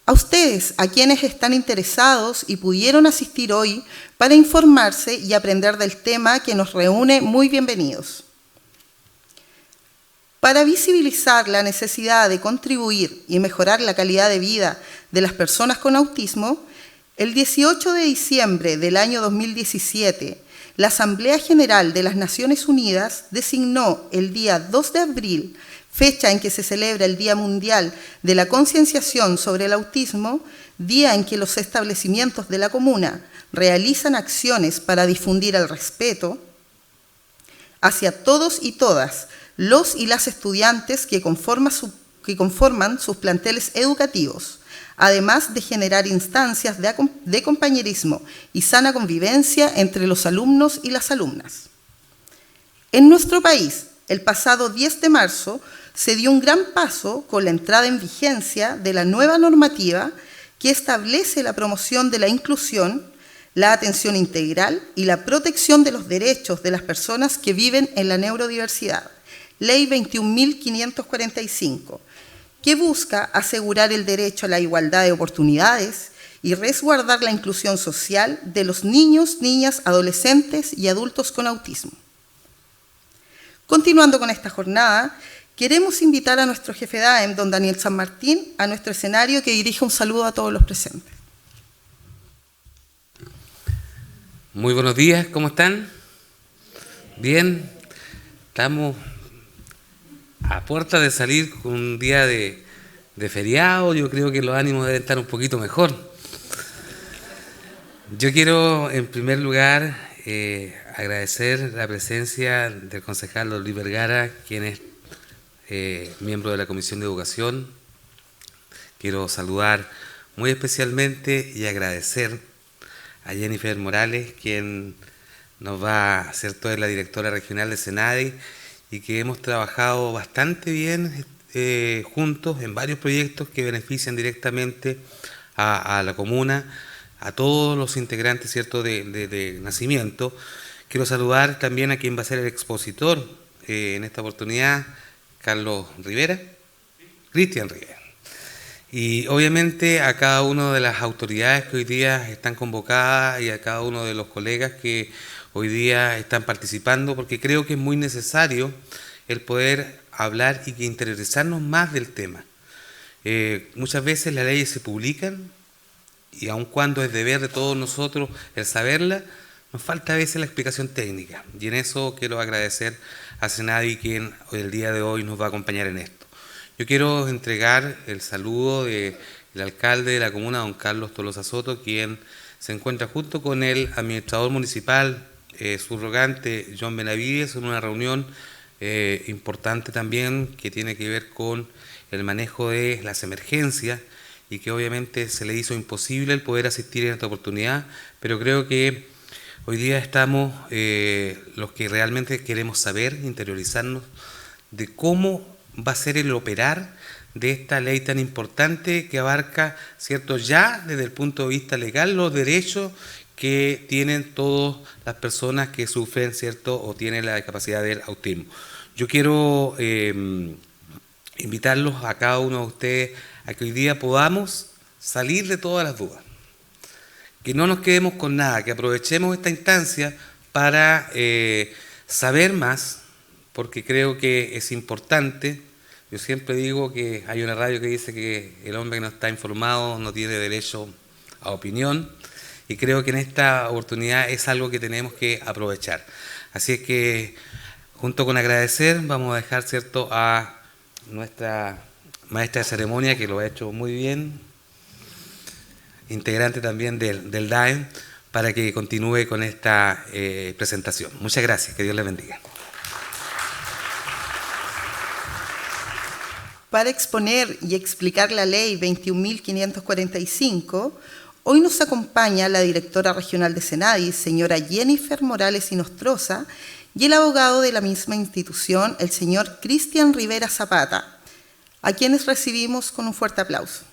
A ustedes, a quienes están interesados y pudieron asistir hoy para informarse y aprender del tema que nos reúne, muy bienvenidos. Para visibilizar la necesidad de contribuir y mejorar la calidad de vida de las personas con autismo, el 18 de diciembre del año 2017, la Asamblea General de las Naciones Unidas designó el día 2 de abril, fecha en que se celebra el Día Mundial de la Concienciación sobre el Autismo, día en que los establecimientos de la comuna realizan acciones para difundir el respeto hacia todos y todas los y las estudiantes que conforman sus planteles educativos, además de generar instancias de compañerismo y sana convivencia entre los alumnos y las alumnas. En nuestro país, el pasado 10 de marzo, se dio un gran paso con la entrada en vigencia de la nueva normativa que establece la promoción de la inclusión, la atención integral y la protección de los derechos de las personas que viven en la neurodiversidad, Ley 21.545, que busca asegurar el derecho a la igualdad de oportunidades y resguardar la inclusión social de los niños, niñas, adolescentes y adultos con autismo. Continuando con esta jornada, queremos invitar a nuestro jefe de AEM, don Daniel San Martín, a nuestro escenario, que dirija un saludo a todos los presentes. Muy buenos días, ¿cómo están? Bien, estamos a puerta de salir con un día de feriado. Yo creo que los ánimos deben estar un poquito mejor. Yo quiero, en primer lugar, agradecer la presencia del concejal Luis Vergara, quien es miembro de la Comisión de Educación. Quiero saludar muy especialmente y agradecer a Jennifer Morales, quien nos va a ser toda la directora regional de SENADI, y que hemos trabajado bastante bien juntos en varios proyectos que benefician directamente a la comuna, a todos los integrantes, ¿cierto?, de Nacimiento. Quiero saludar también a quien va a ser el expositor en esta oportunidad, Carlos Rivera, Cristian Rivera. Y obviamente a cada una de las autoridades que hoy día están convocadas y a cada uno de los colegas que hoy día están participando, porque creo que es muy necesario el poder hablar y que interiorizarnos más del tema. Muchas veces las leyes se publican y aun cuando es deber de todos nosotros el saberla, nos falta a veces la explicación técnica, y en eso quiero agradecer a SENADI, quien el día de hoy nos va a acompañar en esto. Yo quiero entregar el saludo del alcalde de la comuna, don Carlos Tolosa Soto, quien se encuentra junto con el administrador municipal subrogante John Benavides en una reunión importante también que tiene que ver con el manejo de las emergencias, y que obviamente se le hizo imposible el poder asistir en esta oportunidad, pero creo que hoy día estamos los que realmente queremos saber, interiorizarnos de cómo va a ser el operar de esta ley tan importante que abarca, ¿cierto?, ya desde el punto de vista legal los derechos que tienen todas las personas que sufren, ¿cierto?, o tienen la discapacidad del autismo. Yo quiero invitarlos a cada uno de ustedes a que hoy día podamos salir de todas las dudas, que no nos quedemos con nada, que aprovechemos esta instancia para saber más, porque creo que es importante. Yo siempre digo que hay una radio que dice que el hombre que no está informado no tiene derecho a opinión, y creo que en esta oportunidad es algo que tenemos que aprovechar. Así es que, junto con agradecer, vamos a dejar, ¿cierto?, a nuestra maestra de ceremonia, que lo ha hecho muy bien, integrante también del DAEM, para que continúe con esta presentación. Muchas gracias, que Dios les bendiga. Para exponer y explicar la Ley 21.545, hoy nos acompaña la directora regional de SENADI, señora Jennifer Morales Inostroza, y el abogado de la misma institución, el señor Cristian Rivera Zapata, a quienes recibimos con un fuerte aplauso.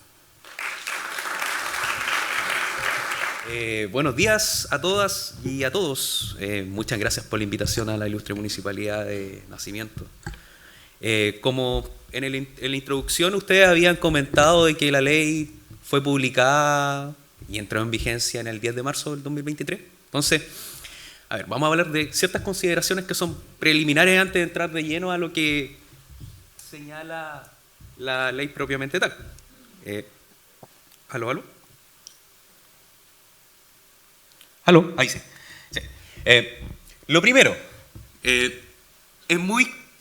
Buenos días a todas y a todos. Muchas gracias por la invitación a la ilustre Municipalidad de Nacimiento. Como en la introducción ustedes habían comentado de que la ley fue publicada y entró en vigencia en el 10 de marzo del 2023. Entonces, a ver, vamos a hablar de ciertas consideraciones que son preliminares antes de entrar de lleno a lo que señala la ley propiamente tal. ¿Aló? ¿Aló? Ahí sí. Sí. Lo primero,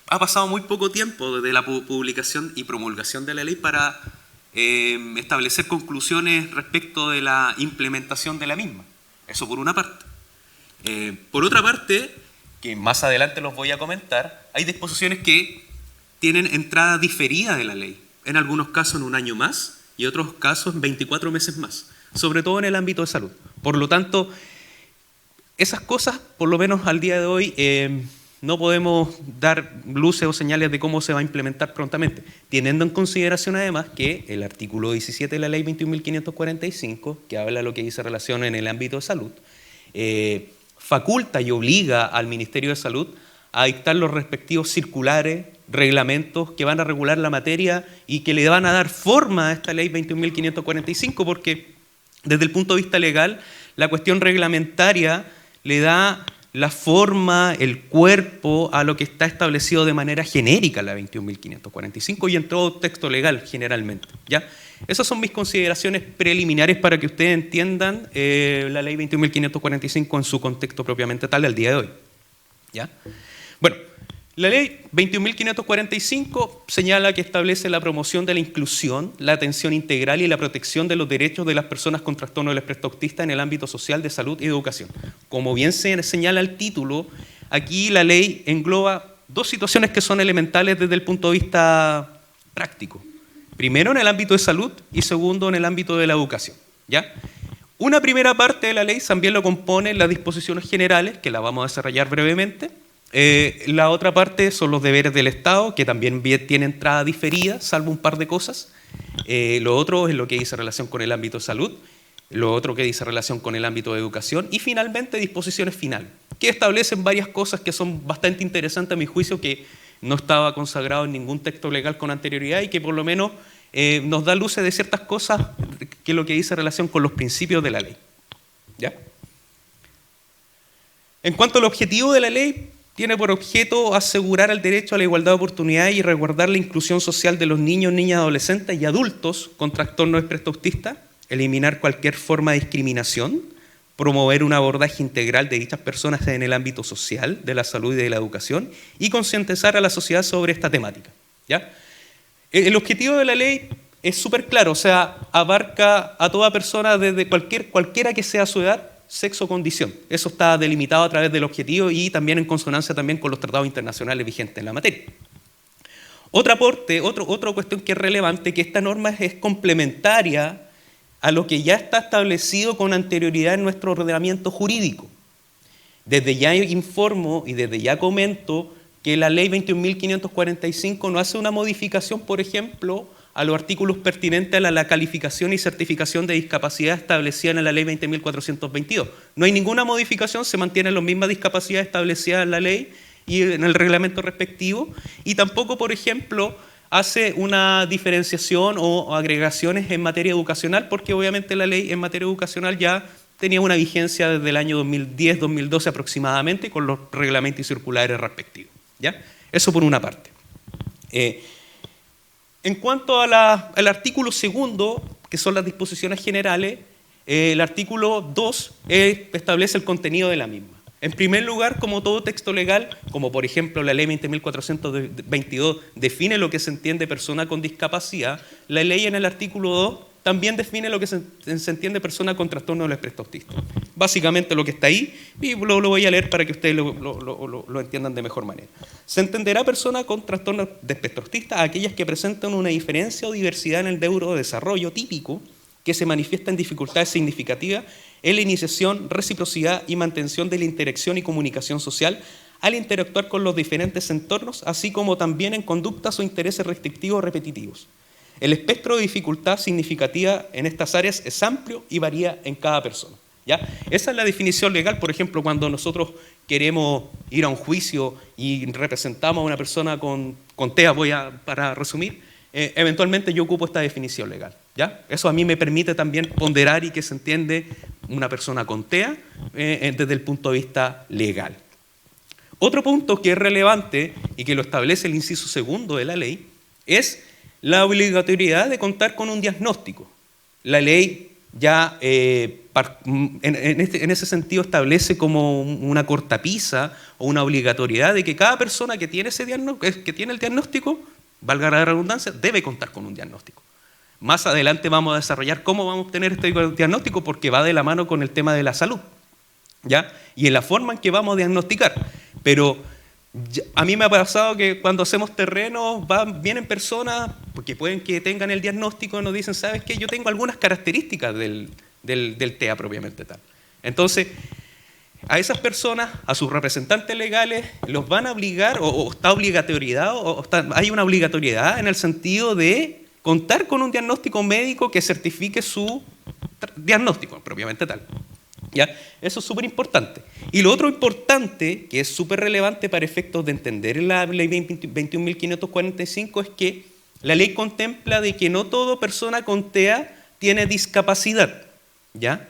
ha pasado muy poco tiempo desde la publicación y promulgación de la ley para establecer conclusiones respecto de la implementación de la misma. Eso por una parte. Por otra parte, que más adelante los voy a comentar, hay disposiciones que tienen entrada diferida de la ley, en algunos casos en un año más y en otros casos en 24 meses más, sobre todo en el ámbito de salud. Por lo tanto, esas cosas, por lo menos al día de hoy, no podemos dar luces o señales de cómo se va a implementar prontamente, teniendo en consideración además que el artículo 17 de la ley 21.545, que habla de lo que dice relación en el ámbito de salud, faculta y obliga al Ministerio de Salud a dictar los respectivos circulares, reglamentos que van a regular la materia y que le van a dar forma a esta ley 21.545, porque desde el punto de vista legal, la cuestión reglamentaria le da la forma, el cuerpo a lo que está establecido de manera genérica en la 21.545 y en todo texto legal generalmente, ¿ya? Esas son mis consideraciones preliminares para que ustedes entiendan la ley 21.545 en su contexto propiamente tal al día de hoy, ¿ya? Bueno, la ley 21.545 señala que establece la promoción de la inclusión, la atención integral y la protección de los derechos de las personas con trastorno del espectro autista en el ámbito social, de salud y educación. Como bien se señala el título, aquí la ley engloba dos situaciones que son elementales desde el punto de vista práctico. Primero, en el ámbito de salud y segundo, en el ámbito de la educación, ¿ya? Una primera parte de la ley también lo componen las disposiciones generales, que las vamos a desarrollar brevemente. La otra parte son los deberes del Estado, que también tiene entrada diferida, salvo un par de cosas. Lo otro es lo que dice relación con el ámbito de salud, lo otro que dice relación con el ámbito de educación y finalmente disposiciones finales, que establecen varias cosas que son bastante interesantes a mi juicio, que no estaba consagrado en ningún texto legal con anterioridad y que por lo menos nos da luces de ciertas cosas que es lo que dice relación con los principios de la ley, ¿ya? En cuanto al objetivo de la ley, tiene por objeto asegurar el derecho a la igualdad de oportunidades y resguardar la inclusión social de los niños, niñas, adolescentes y adultos con trastorno de espectro autista, eliminar cualquier forma de discriminación, promover un abordaje integral de dichas personas en el ámbito social, de la salud y de la educación y concientizar a la sociedad sobre esta temática, ¿ya? El objetivo de la ley es súper claro, o sea, abarca a toda persona desde cualquiera que sea su edad, sexo o condición. Eso está delimitado a través del objetivo y también en consonancia también con los tratados internacionales vigentes en la materia. Otra cuestión que es relevante, que esta norma es complementaria a lo que ya está establecido con anterioridad en nuestro ordenamiento jurídico. Desde ya informo y desde ya comento que la ley 21.545 no hace una modificación, por ejemplo, a los artículos pertinentes a la calificación y certificación de discapacidad establecida en la ley 20.422. No hay ninguna modificación, se mantienen las mismas discapacidades establecidas en la ley y en el reglamento respectivo, y tampoco, por ejemplo, hace una diferenciación o agregaciones en materia educacional, porque obviamente la ley en materia educacional ya tenía una vigencia desde el año 2010-2012 aproximadamente, con los reglamentos y circulares respectivos, ¿ya? Eso por una parte. En cuanto al artículo segundo, que son las disposiciones generales, el artículo 2 establece el contenido de la misma. En primer lugar, como todo texto legal, como por ejemplo la ley 20.422 define lo que se entiende persona con discapacidad, la ley en el artículo 2 también define lo que se entiende persona con trastorno del espectro autista. Básicamente lo que está ahí, y lo voy a leer para que ustedes lo entiendan de mejor manera. Se entenderá persona con trastorno de espectro autista a aquellas que presentan una diferencia o diversidad en el neurodesarrollo típico que se manifiesta en dificultades significativas en la iniciación, reciprocidad y mantención de la interacción y comunicación social al interactuar con los diferentes entornos, así como también en conductas o intereses restrictivos o repetitivos. El espectro de dificultad significativa en estas áreas es amplio y varía en cada persona, ¿ya? Esa es la definición legal. Por ejemplo, cuando nosotros queremos ir a un juicio y representamos a una persona con TEA, para resumir, eventualmente yo ocupo esta definición legal. ¿Ya? Eso a mí me permite también ponderar y que se entiende una persona con TEA desde el punto de vista legal. Otro punto que es relevante y que lo establece el inciso segundo de la ley es la obligatoriedad de contar con un diagnóstico. La ley ya en ese sentido establece como una cortapisa o una obligatoriedad de que cada persona que tiene el diagnóstico, valga la redundancia, debe contar con un diagnóstico. Más adelante vamos a desarrollar cómo vamos a obtener este diagnóstico porque va de la mano con el tema de la salud, ¿ya? Y en la forma en que vamos a diagnosticar. Pero a mí me ha pasado que cuando hacemos terrenos vienen personas porque pueden que tengan el diagnóstico y nos dicen, ¿sabes qué? Yo tengo algunas características del TEA propiamente tal. Entonces, a esas personas, a sus representantes legales, los van a obligar, o está obligatoriedad, hay una obligatoriedad en el sentido de contar con un diagnóstico médico que certifique su diagnóstico propiamente tal. ¿Ya? Eso es súper importante. Y lo otro importante, que es súper relevante para efectos de entender la ley 21.545, es que la ley contempla de que no toda persona con TEA tiene discapacidad, ¿ya?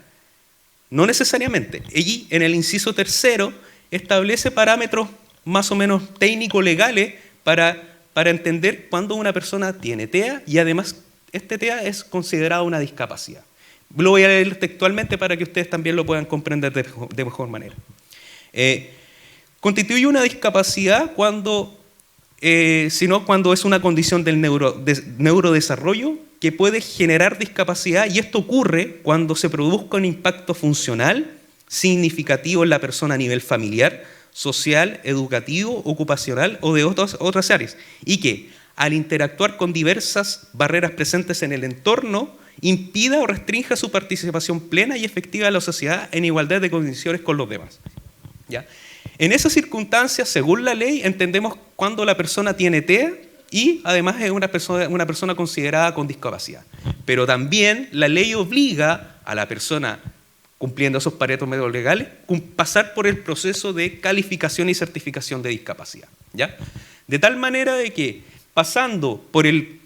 No necesariamente. Y en el inciso tercero establece parámetros más o menos técnico-legales para entender cuándo una persona tiene TEA y además este TEA es considerado una discapacidad. Lo voy a leer textualmente para que ustedes también lo puedan comprender de mejor manera. Constituye una discapacidad cuando es una condición del neurodesarrollo que puede generar discapacidad, y esto ocurre cuando se produzca un impacto funcional significativo en la persona a nivel familiar, social, educativo, ocupacional o de otras áreas, y que al interactuar con diversas barreras presentes en el entorno impida o restrinja su participación plena y efectiva en la sociedad en igualdad de condiciones con los demás. ¿Ya? En esas circunstancias, según la ley, entendemos cuando la persona tiene TEA y además es una persona considerada con discapacidad. Pero también la ley obliga a la persona, cumpliendo esos parámetros legales, pasar por el proceso de calificación y certificación de discapacidad. ¿Ya? De tal manera de que, pasando por el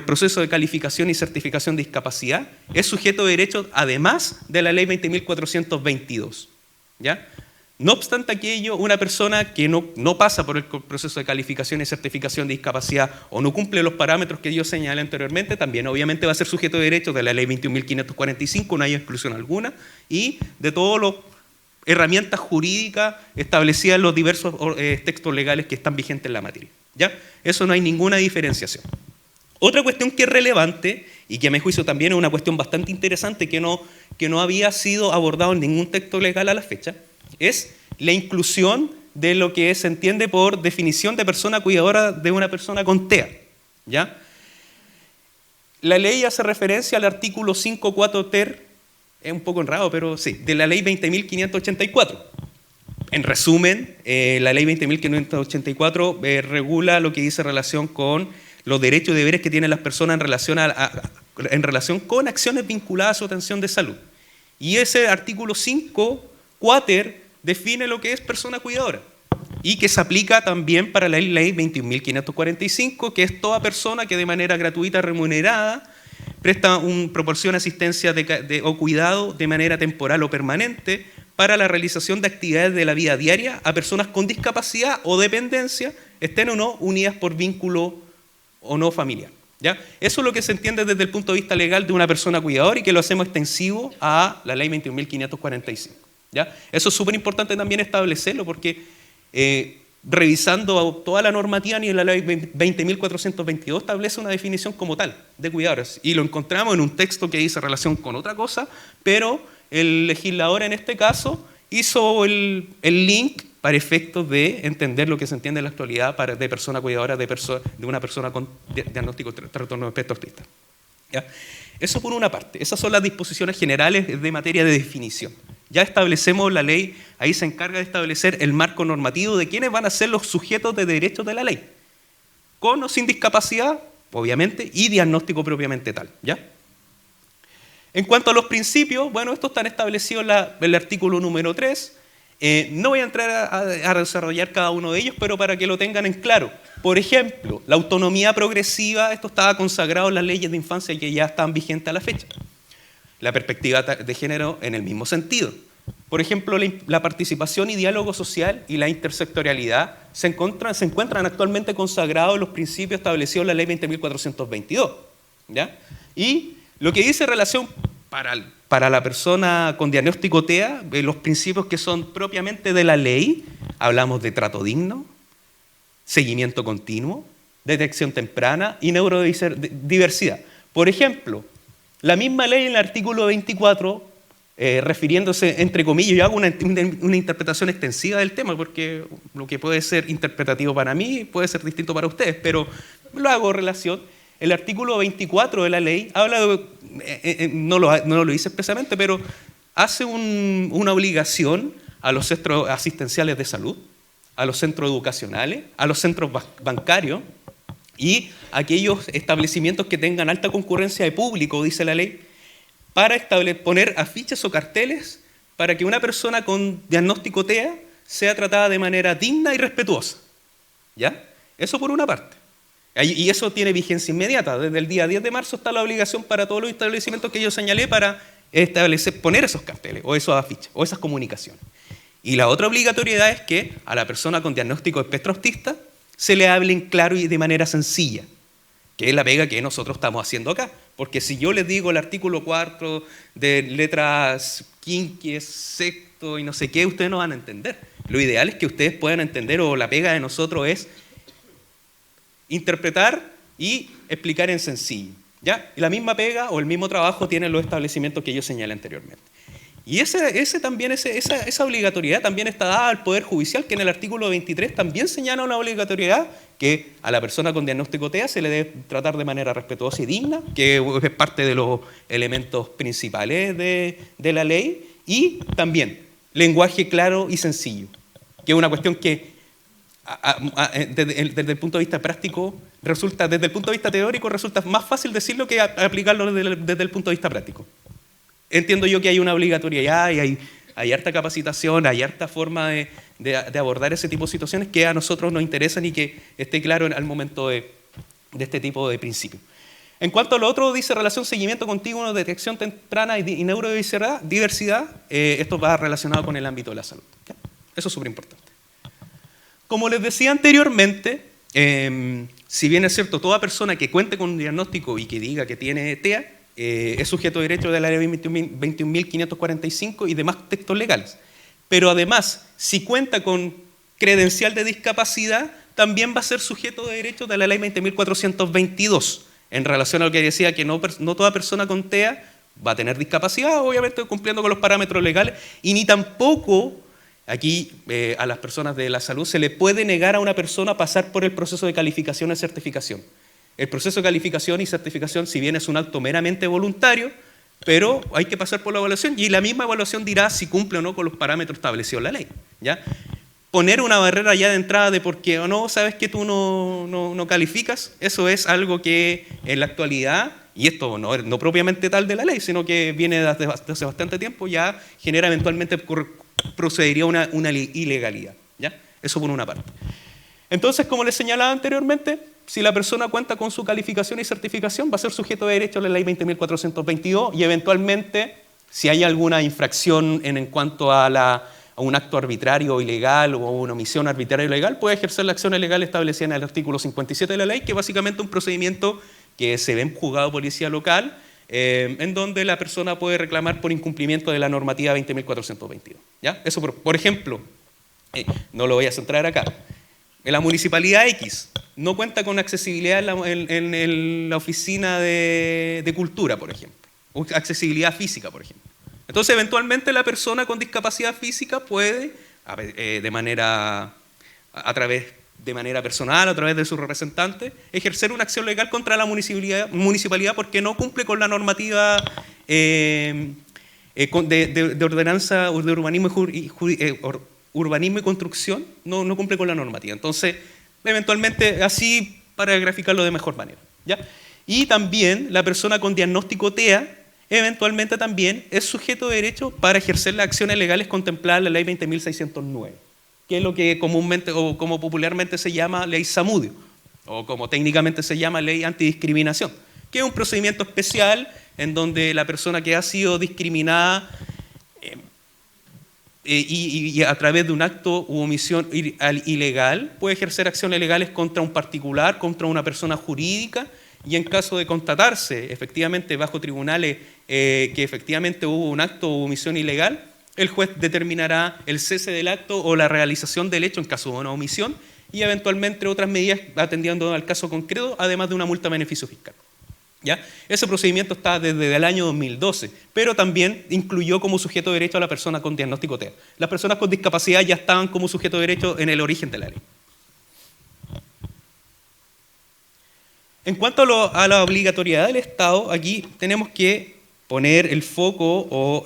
proceso de calificación y certificación de discapacidad, es sujeto de derecho además de la ley 20.422. ¿Ya? No obstante aquello, una persona que no pasa por el proceso de calificación y certificación de discapacidad o no cumple los parámetros que yo señalé anteriormente, también obviamente va a ser sujeto de derecho de la ley 21.545, no hay exclusión alguna, y de todas las herramientas jurídicas establecidas en los diversos textos legales que están vigentes en la materia. ¿Ya? Eso no hay ninguna diferenciación. Otra cuestión que es relevante y que a mi juicio también es una cuestión bastante interesante que no había sido abordado en ningún texto legal a la fecha, es la inclusión de lo que se entiende por definición de persona cuidadora de una persona con TEA. ¿Ya? La ley hace referencia al artículo 5.4 ter, es un poco enredado, pero sí, de la ley 20.584. En resumen, la ley 20.584 regula lo que dice relación con los derechos y deberes que tienen las personas en relación con acciones vinculadas a su atención de salud. Y ese artículo 5.4 define lo que es persona cuidadora y que se aplica también para la ley 21.545, que es toda persona que de manera gratuita remunerada proporciona asistencia o cuidado de manera temporal o permanente para la realización de actividades de la vida diaria a personas con discapacidad o dependencia, estén o no unidas por vínculo o no familiar. ¿Ya? Eso es lo que se entiende desde el punto de vista legal de una persona cuidadora y que lo hacemos extensivo a la ley 21.545. ¿Ya? Eso es súper importante también establecerlo porque revisando toda la normativa ni en la ley 20.422 establece una definición como tal de cuidadores y lo encontramos en un texto que dice relación con otra cosa, pero el legislador en este caso hizo el link para efectos de entender lo que se entiende en la actualidad de persona cuidadora de una persona con diagnóstico de trastorno de espectro autista. ¿Ya? Eso por una parte. Esas son las disposiciones generales de materia de definición. Ya establecemos la ley, ahí se encarga de establecer el marco normativo de quiénes van a ser los sujetos de derechos de la ley. Con o sin discapacidad, obviamente, y diagnóstico propiamente tal. ¿Ya? En cuanto a los principios, bueno, estos están establecidos en el artículo número 3. No voy a entrar a desarrollar cada uno de ellos, pero para que lo tengan en claro. Por ejemplo, la autonomía progresiva, esto estaba consagrado en las leyes de infancia que ya están vigentes a la fecha. La perspectiva de género en el mismo sentido. Por ejemplo, la participación y diálogo social y la intersectorialidad se encuentran actualmente consagrados en los principios establecidos en la ley 20.422. ¿Ya? Y lo que dice relación para la persona con diagnóstico TEA, los principios que son propiamente de la ley, hablamos de trato digno, seguimiento continuo, detección temprana y neurodiversidad. Por ejemplo, la misma ley en el artículo 24, refiriéndose, entre comillas, yo hago una interpretación extensiva del tema, porque lo que puede ser interpretativo para mí puede ser distinto para ustedes, pero lo hago relación. El artículo 24 de la ley habla no lo dice expresamente, pero hace una obligación a los centros asistenciales de salud, a los centros educacionales, a los centros bancarios y a aquellos establecimientos que tengan alta concurrencia de público, dice la ley, para poner afiches o carteles para que una persona con diagnóstico TEA sea tratada de manera digna y respetuosa. ¿Ya? Eso por una parte. Y eso tiene vigencia inmediata. Desde el día 10 de marzo está la obligación para todos los establecimientos que yo señalé para poner esos carteles o esos afiches o esas comunicaciones. Y la otra obligatoriedad es que a la persona con diagnóstico de espectro autista se le hable en claro y de manera sencilla, que es la pega que nosotros estamos haciendo acá. Porque si yo les digo el artículo 4 de letras quinquies, sexto y no sé qué, ustedes no van a entender. Lo ideal es que ustedes puedan entender, o la pega de nosotros es interpretar y explicar en sencillo. ¿Ya? Y la misma pega o el mismo trabajo tienen los establecimientos que yo señalé anteriormente. Y esa obligatoriedad también está dada al Poder Judicial, que en el artículo 23 también señala una obligatoriedad que a la persona con diagnóstico TEA se le debe tratar de manera respetuosa y digna, que es parte de los elementos principales de la ley, y también lenguaje claro y sencillo, que es una cuestión que desde el punto de vista práctico resulta, desde el punto de vista teórico resulta más fácil decirlo que aplicarlo desde el punto de vista práctico. Entiendo yo que hay una obligatoriedad y hay harta capacitación, hay harta forma de abordar ese tipo de situaciones que a nosotros nos interesan y que esté claro al momento de este tipo de principios. En cuanto a lo otro, dice relación, seguimiento continuo, detección temprana y neurodiversidad, esto va relacionado con el ámbito de la salud. ¿Ya? Eso es súper importante. Como les decía anteriormente, si bien es cierto, toda persona que cuente con un diagnóstico y que diga que tiene TEA, es sujeto de derecho de la ley 21.545 y demás textos legales. Pero además, si cuenta con credencial de discapacidad, también va a ser sujeto de derecho de la ley 20.422, en relación a lo que decía que no toda persona con TEA va a tener discapacidad, obviamente cumpliendo con los parámetros legales, y ni tampoco aquí a las personas de la salud se le puede negar a una persona pasar por el proceso de calificación y certificación. El proceso de calificación y certificación, si bien es un acto meramente voluntario, pero hay que pasar por la evaluación y la misma evaluación dirá si cumple o no con los parámetros establecidos en la ley. ¿Ya? Poner una barrera ya de entrada de porque o no, sabes que tú no calificas, eso es algo que en la actualidad, y esto no propiamente tal de la ley, sino que viene desde hace bastante tiempo, ya genera eventualmente procedería a una ilegalidad. ¿Ya? Eso por una parte. Entonces, como les señalaba anteriormente, si la persona cuenta con su calificación y certificación, va a ser sujeto de derecho a la ley 20.422 y eventualmente, si hay alguna infracción en cuanto a un acto arbitrario o ilegal o una omisión arbitraria o ilegal, puede ejercer la acción legal establecida en el artículo 57 de la ley, que es básicamente un procedimiento que se ve en juzgado de policía local, en donde la persona puede reclamar por incumplimiento de la normativa 20.422. ¿Ya? Eso, por ejemplo, no lo voy a centrar acá. En la municipalidad X no cuenta con accesibilidad en la oficina de cultura, por ejemplo, o accesibilidad física, por ejemplo. Entonces, eventualmente la persona con discapacidad física puede, de manera personal, a través de su representante, ejercer una acción legal contra la municipalidad porque no cumple con la normativa de ordenanza de urbanismo y construcción, no cumple con la normativa. Entonces, eventualmente, así para graficarlo de mejor manera. ¿Ya? Y también la persona con diagnóstico TEA, eventualmente también es sujeto de derecho para ejercer las acciones legales contempladas en la ley 20.609, que es lo que comúnmente o como popularmente se llama ley Zamudio, o como técnicamente se llama, ley antidiscriminación, que es un procedimiento especial en donde la persona que ha sido discriminada y a través de un acto u omisión ilegal puede ejercer acciones legales contra un particular, contra una persona jurídica, y en caso de constatarse efectivamente bajo tribunales que efectivamente hubo un acto u omisión ilegal, el juez determinará el cese del acto o la realización del hecho en caso de una omisión y eventualmente otras medidas atendiendo al caso concreto, además de una multa a beneficio fiscal. ¿Ya? Ese procedimiento está desde el año 2012, pero también incluyó como sujeto de derecho a la persona con diagnóstico TEA. Las personas con discapacidad ya estaban como sujeto de derecho en el origen de la ley. En cuanto a la obligatoriedad del Estado, aquí tenemos que poner el foco o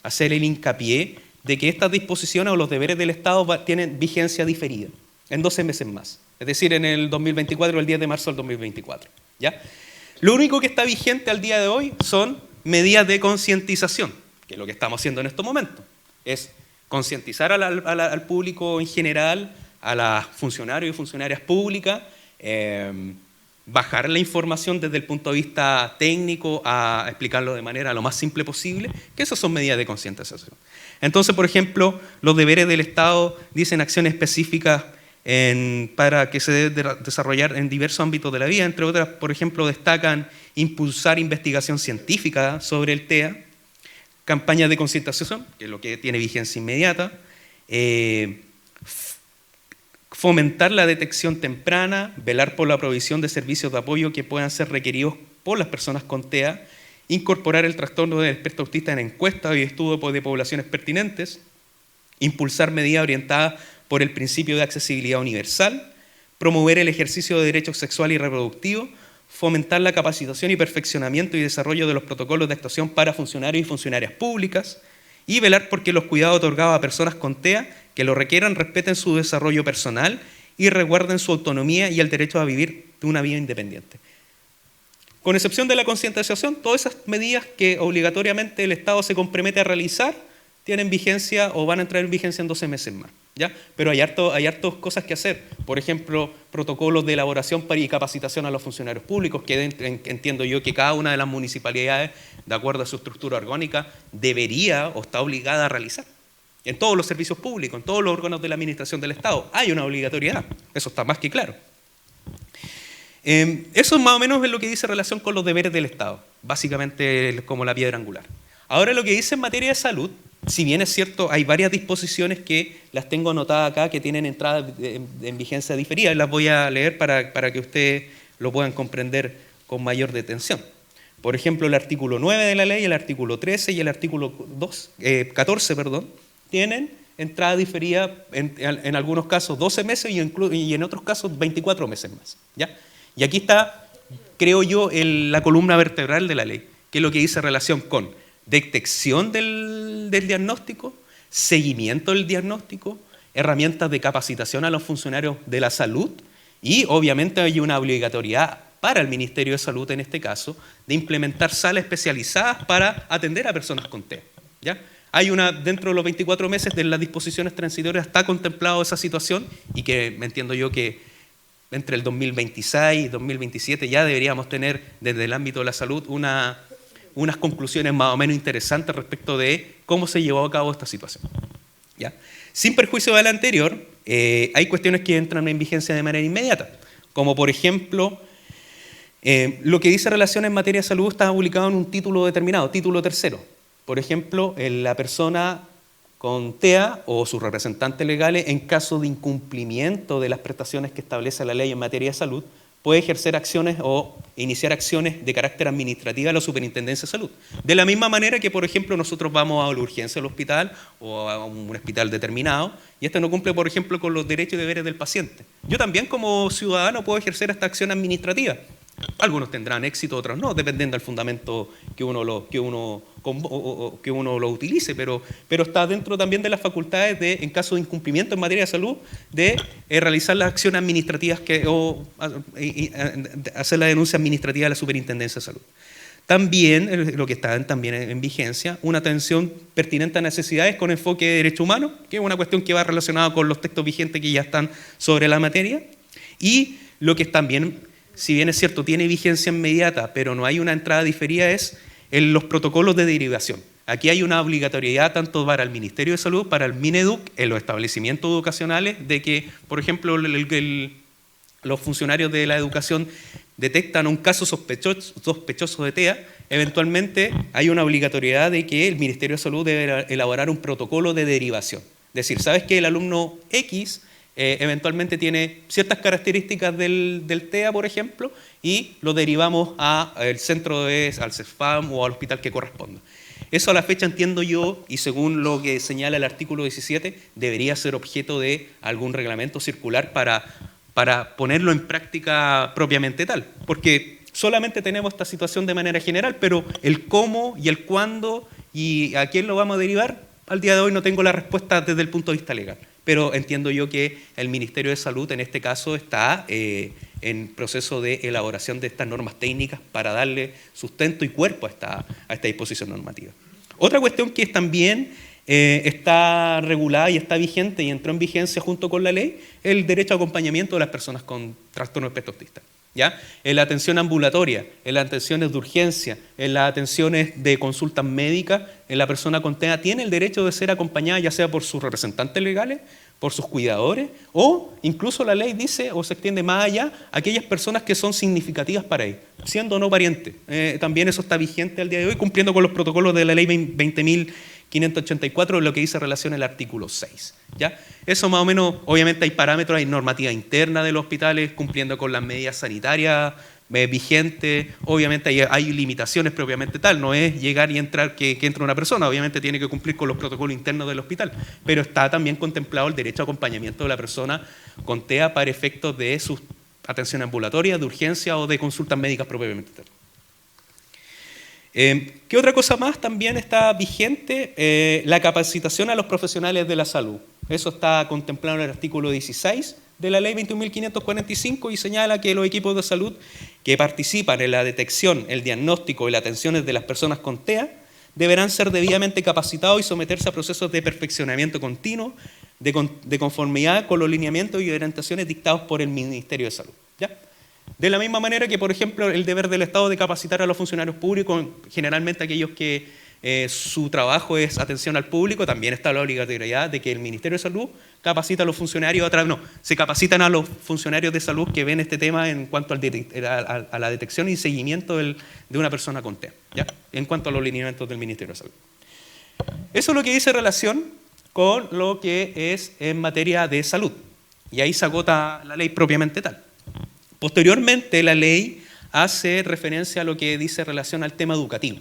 hacer el hincapié de que estas disposiciones o los deberes del Estado tienen vigencia diferida, en 12 meses más. Es decir, en el 2024, el 10 de marzo del 2024. ¿Ya? Lo único que está vigente al día de hoy son medidas de concientización, que es lo que estamos haciendo en estos momentos. Es concientizar al público en general, a las funcionarios y funcionarias públicas, bajar la información desde el punto de vista técnico a explicarlo de manera lo más simple posible, que esas son medidas de concientización. Entonces, por ejemplo, los deberes del Estado dicen acciones específicas para que se debe desarrollar en diversos ámbitos de la vida, entre otras, por ejemplo, destacan impulsar investigación científica sobre el TEA, campañas de concientización, que es lo que tiene vigencia inmediata, fomentar la detección temprana, velar por la provisión de servicios de apoyo que puedan ser requeridos por las personas con TEA, incorporar el trastorno del espectro autista en encuestas y estudios de poblaciones pertinentes, impulsar medidas orientadas por el principio de accesibilidad universal, promover el ejercicio de derechos sexuales y reproductivos, fomentar la capacitación y perfeccionamiento y desarrollo de los protocolos de actuación para funcionarios y funcionarias públicas, y velar porque los cuidados otorgados a personas con TEA que lo requieran respeten su desarrollo personal y resguarden su autonomía y el derecho a vivir de una vida independiente. Con excepción de la concientización, todas esas medidas que obligatoriamente el Estado se compromete a realizar tienen vigencia o van a entrar en vigencia en 12 meses más. ¿Ya? Pero hay hartas cosas que hacer. Por ejemplo, protocolos de elaboración y capacitación a los funcionarios públicos, que entiendo yo que cada una de las municipalidades, de acuerdo a su estructura orgánica, debería o está obligada a realizar. En todos los servicios públicos, en todos los órganos de la administración del Estado, hay una obligatoriedad. Eso está más que claro. Eso más o menos es lo que dice relación con los deberes del Estado, básicamente como la piedra angular. Ahora lo que dice en materia de salud, si bien es cierto, hay varias disposiciones que las tengo anotadas acá que tienen entrada en vigencia diferida, y las voy a leer para que ustedes lo puedan comprender con mayor detención. Por ejemplo, el artículo 9 de la ley, el artículo 13 y el artículo 14, tienen entrada diferida en algunos casos 12 meses y en otros casos 24 meses más. ¿Ya? Y aquí está, creo yo, la columna vertebral de la ley, que es lo que dice relación con detección del diagnóstico, seguimiento del diagnóstico, herramientas de capacitación a los funcionarios de la salud y obviamente hay una obligatoriedad para el Ministerio de Salud en este caso de implementar salas especializadas para atender a personas con TEA. ¿Ya? Hay dentro de los 24 meses de las disposiciones transitorias está contemplado esa situación y que me entiendo yo que entre el 2026 y 2027 ya deberíamos tener desde el ámbito de la salud unas conclusiones más o menos interesantes respecto de cómo se llevó a cabo esta situación. ¿Ya? Sin perjuicio de la anterior, hay cuestiones que entran en vigencia de manera inmediata, como por ejemplo, lo que dice relación en materia de salud está publicado en un título determinado, título tercero. Por ejemplo, la persona con TEA o sus representantes legales, en caso de incumplimiento de las prestaciones que establece la ley en materia de salud, puede ejercer acciones o iniciar acciones de carácter administrativo a la Superintendencia de Salud. De la misma manera que, por ejemplo, nosotros vamos a la urgencia del hospital o a un hospital determinado y este no cumple, por ejemplo, con los derechos y deberes del paciente. Yo también como ciudadano puedo ejercer esta acción administrativa. Algunos tendrán éxito, otros no, dependiendo del fundamento que uno lo utilice, pero está dentro también de las facultades en caso de incumplimiento en materia de salud, de realizar las acciones administrativas o hacer la denuncia administrativa a la Superintendencia de Salud. También, lo que está también en vigencia, una atención pertinente a necesidades con enfoque de derecho humano, que es una cuestión que va relacionada con los textos vigentes que ya están sobre la materia, Y lo que también, si bien es cierto, tiene vigencia inmediata, pero no hay una entrada diferida, es en los protocolos de derivación. Aquí hay una obligatoriedad tanto para el Ministerio de Salud, para el Mineduc, en los establecimientos educacionales, de que, por ejemplo, los funcionarios de la educación detectan un caso sospechoso de TEA, eventualmente hay una obligatoriedad de que el Ministerio de Salud debe elaborar un protocolo de derivación. Es decir, sabes que el alumno X eventualmente tiene ciertas características del TEA, por ejemplo, y lo derivamos al centro al CESFAM o al hospital que corresponda. Eso a la fecha entiendo yo, y según lo que señala el artículo 17, debería ser objeto de algún reglamento circular para ponerlo en práctica propiamente tal. Porque solamente tenemos esta situación de manera general, pero el cómo y el cuándo y a quién lo vamos a derivar, al día de hoy no tengo la respuesta desde el punto de vista legal. Pero entiendo yo que el Ministerio de Salud en este caso está en proceso de elaboración de estas normas técnicas para darle sustento y cuerpo a esta disposición normativa. Otra cuestión que también está regulada y está vigente y entró en vigencia junto con la ley, el derecho a acompañamiento de las personas con trastorno espectro autista. ¿Ya? En la atención ambulatoria, en las atenciones de urgencia, en las atenciones de consultas médicas, la persona con TEA tiene el derecho de ser acompañada ya sea por sus representantes legales, por sus cuidadores, o incluso la ley dice, o se extiende más allá, aquellas personas que son significativas para él, siendo o no parientes. También eso está vigente al día de hoy, cumpliendo con los protocolos de la ley 20.584, lo que dice relación al artículo 6. ¿Ya? Eso más o menos, obviamente hay parámetros, hay normativa interna de los hospitales, cumpliendo con las medidas sanitarias vigentes, obviamente hay limitaciones propiamente tal, no es llegar y entrar que entre una persona, obviamente tiene que cumplir con los protocolos internos del hospital, pero está también contemplado el derecho a acompañamiento de la persona con TEA para efectos de su atención ambulatoria, de urgencia o de consultas médicas propiamente tal. ¿Qué otra cosa más también está vigente? La capacitación a los profesionales de la salud. Eso está contemplado en el artículo 16 de la ley 21.545 y señala que los equipos de salud que participan en la detección, el diagnóstico y las atenciones de las personas con TEA deberán ser debidamente capacitados y someterse a procesos de perfeccionamiento continuo de conformidad con los lineamientos y orientaciones dictados por el Ministerio de Salud. ¿Ya? De la misma manera que, por ejemplo, el deber del Estado de capacitar a los funcionarios públicos, generalmente aquellos que su trabajo es atención al público, también está la obligatoriedad de que el Ministerio de Salud capacita a los funcionarios, se capacitan a los funcionarios de salud que ven este tema en cuanto a la detección y seguimiento de una persona con TEA, ¿ya? En cuanto a los lineamientos del Ministerio de Salud. Eso es lo que dice relación con lo que es en materia de salud, y ahí se agota la ley propiamente tal. Posteriormente, la ley hace referencia a lo que dice relación al tema educativo.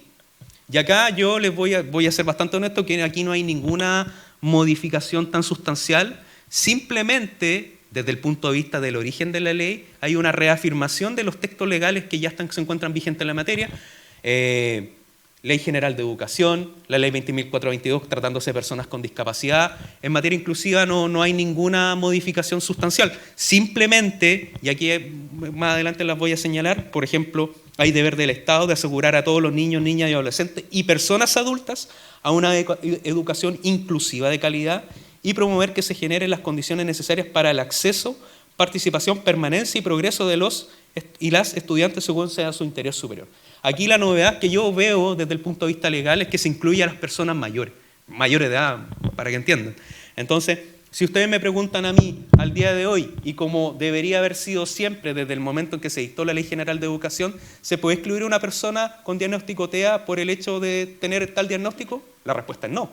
Y acá yo les voy a ser bastante honesto que aquí no hay ninguna modificación tan sustancial, simplemente desde el punto de vista del origen de la ley hay una reafirmación de los textos legales que ya se encuentran vigentes en la materia, Ley General de Educación, la Ley 20.422 tratándose de personas con discapacidad. En materia inclusiva no hay ninguna modificación sustancial, simplemente, y aquí más adelante las voy a señalar, por ejemplo, hay deber del Estado de asegurar a todos los niños, niñas y adolescentes y personas adultas a una educación inclusiva de calidad y promover que se generen las condiciones necesarias para el acceso, participación, permanencia y progreso de los y las estudiantes según sea su interés superior. Aquí la novedad que yo veo desde el punto de vista legal es que se incluye a las personas mayores de edad, para que entiendan. Entonces, si ustedes me preguntan a mí al día de hoy, y como debería haber sido siempre desde el momento en que se dictó la Ley General de Educación, ¿se puede excluir a una persona con diagnóstico TEA por el hecho de tener tal diagnóstico? La respuesta es no.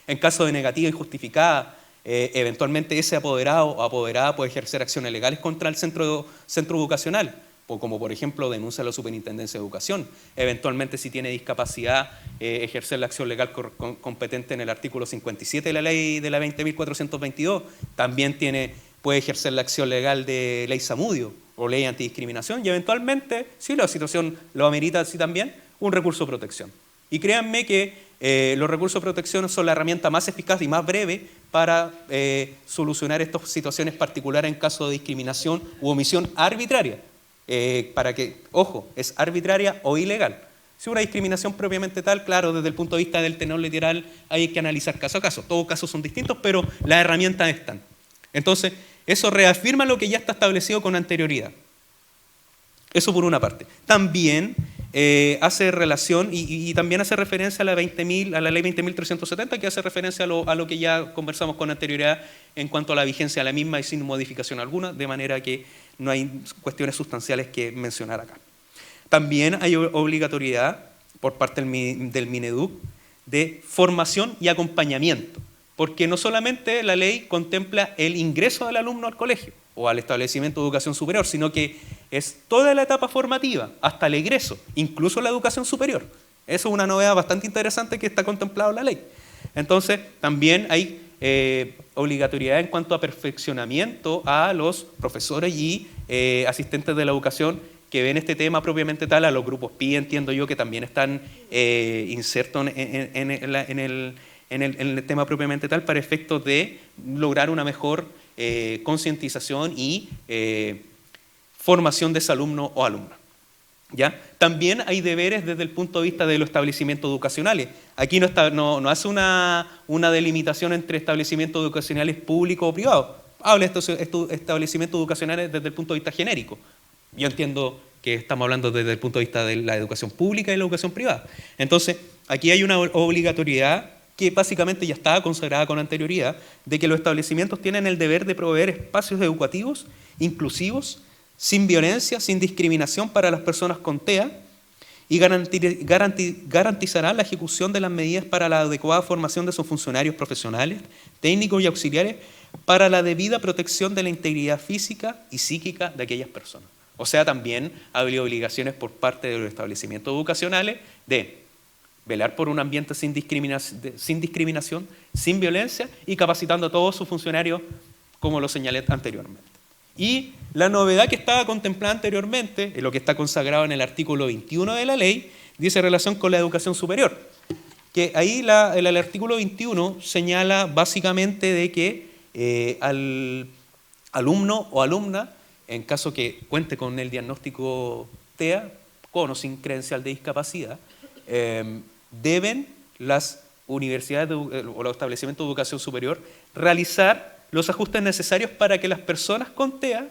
En caso de negativa y justificada, eventualmente ese apoderado o apoderada puede ejercer acciones legales contra el centro educacional, o como por ejemplo denuncia a la Superintendencia de Educación. Eventualmente, si tiene discapacidad, ejercer la acción legal competente en el artículo 57 de la ley de la 20.422. También puede ejercer la acción legal de ley Zamudio o ley antidiscriminación, y eventualmente, si la situación lo amerita así también, un recurso de protección. Y créanme que los recursos de protección son la herramienta más eficaz y más breve para solucionar estas situaciones particulares en caso de discriminación u omisión arbitraria. Para que, ojo, es arbitraria o ilegal. Si una discriminación propiamente tal, claro, desde el punto de vista del tenor literal hay que analizar caso a caso. Todos casos son distintos, pero las herramientas están. Entonces, eso reafirma lo que ya está establecido con anterioridad. Eso por una parte. También hace relación y también hace referencia a la ley 20.370, que hace referencia a lo que ya conversamos con anterioridad en cuanto a la vigencia de la misma y sin modificación alguna, de manera que no hay cuestiones sustanciales que mencionar acá. También hay obligatoriedad por parte del Mineduc de formación y acompañamiento, porque no solamente la ley contempla el ingreso del alumno al colegio o al establecimiento de educación superior, sino que es toda la etapa formativa, hasta el egreso, incluso la educación superior. Eso es una novedad bastante interesante que está contemplado en la ley. Entonces, también hay obligatoriedad en cuanto a perfeccionamiento a los profesores y asistentes de la educación que ven este tema propiamente tal, a los grupos PI, entiendo yo, que también están insertos en el tema propiamente tal, para efectos de lograr una mejor concientización y formación de ese alumno o alumna. ¿Ya? También hay deberes desde el punto de vista de los establecimientos educacionales. Aquí no hace una delimitación entre establecimientos educacionales públicos o privados. Habla de estos establecimientos educacionales desde el punto de vista genérico. Yo entiendo que estamos hablando desde el punto de vista de la educación pública y la educación privada. Entonces, aquí hay una obligatoriedad que básicamente ya estaba consagrada con anterioridad, de que los establecimientos tienen el deber de proveer espacios educativos inclusivos, sin violencia, sin discriminación para las personas con TEA, y garantizarán la ejecución de las medidas para la adecuada formación de sus funcionarios profesionales, técnicos y auxiliares, para la debida protección de la integridad física y psíquica de aquellas personas. O sea, también habría obligaciones por parte de los establecimientos educacionales de velar por un ambiente sin discriminación, sin violencia, y capacitando a todos sus funcionarios, como lo señalé anteriormente. Y la novedad que estaba contemplada anteriormente, en lo que está consagrado en el artículo 21 de la ley, dice relación con la educación superior. Que ahí el artículo 21 señala básicamente de que al alumno o alumna, en caso que cuente con el diagnóstico TEA, con o sin credencial de discapacidad, deben las universidades o los establecimientos de educación superior realizar los ajustes necesarios para que las personas con TEA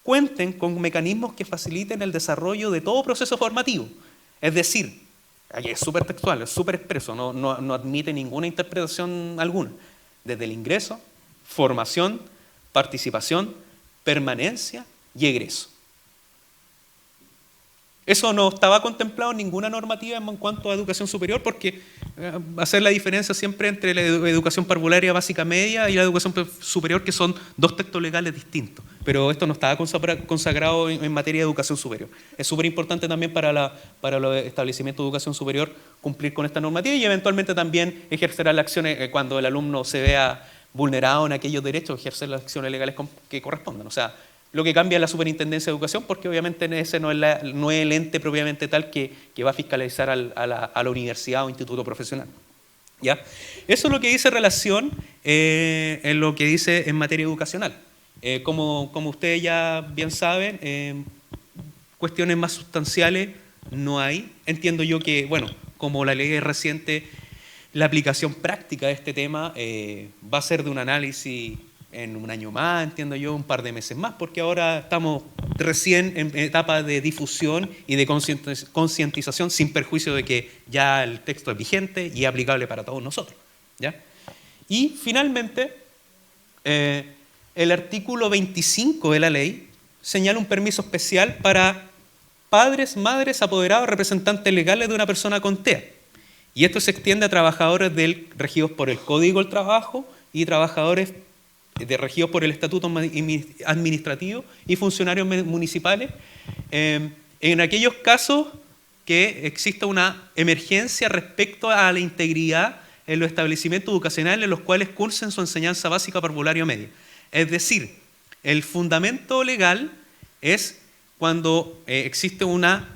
cuenten con mecanismos que faciliten el desarrollo de todo proceso formativo. Es decir, aquí es súper textual, es súper expreso, no admite ninguna interpretación alguna. Desde el ingreso, formación, participación, permanencia y egreso. Eso no estaba contemplado en ninguna normativa en cuanto a educación superior, porque hacer la diferencia siempre entre la educación parvularia básica media y la educación superior, que son dos textos legales distintos. Pero esto no estaba consagrado en materia de educación superior. Es súper importante también para los establecimientos de educación superior cumplir con esta normativa y eventualmente también ejercer las acciones cuando el alumno se vea vulnerado en aquellos derechos, ejercer las acciones legales que correspondan. O sea, lo que cambia es la Superintendencia de Educación, porque obviamente ese no es el ente propiamente tal que va a fiscalizar a la universidad o instituto profesional. ¿Ya? Eso es lo que dice relación en lo que dice en materia educacional. Como ustedes ya bien saben, cuestiones más sustanciales no hay. Entiendo yo que, bueno, como la ley es reciente, la aplicación práctica de este tema va a ser de un análisis en un año más, entiendo yo, un par de meses más, porque ahora estamos recién en etapa de difusión y de concientización, sin perjuicio de que ya el texto es vigente y aplicable para todos nosotros. ¿Ya? Y finalmente, el artículo 25 de la ley señala un permiso especial para padres, madres, apoderados, representantes legales de una persona con TEA. Y esto se extiende a trabajadores regidos por el Código del Trabajo y trabajadores regidos por el Estatuto Administrativo y funcionarios municipales, en aquellos casos que exista una emergencia respecto a la integridad en los establecimientos educacionales en los cuales cursen su enseñanza básica, parvularia o media. Es decir, el fundamento legal es cuando existe una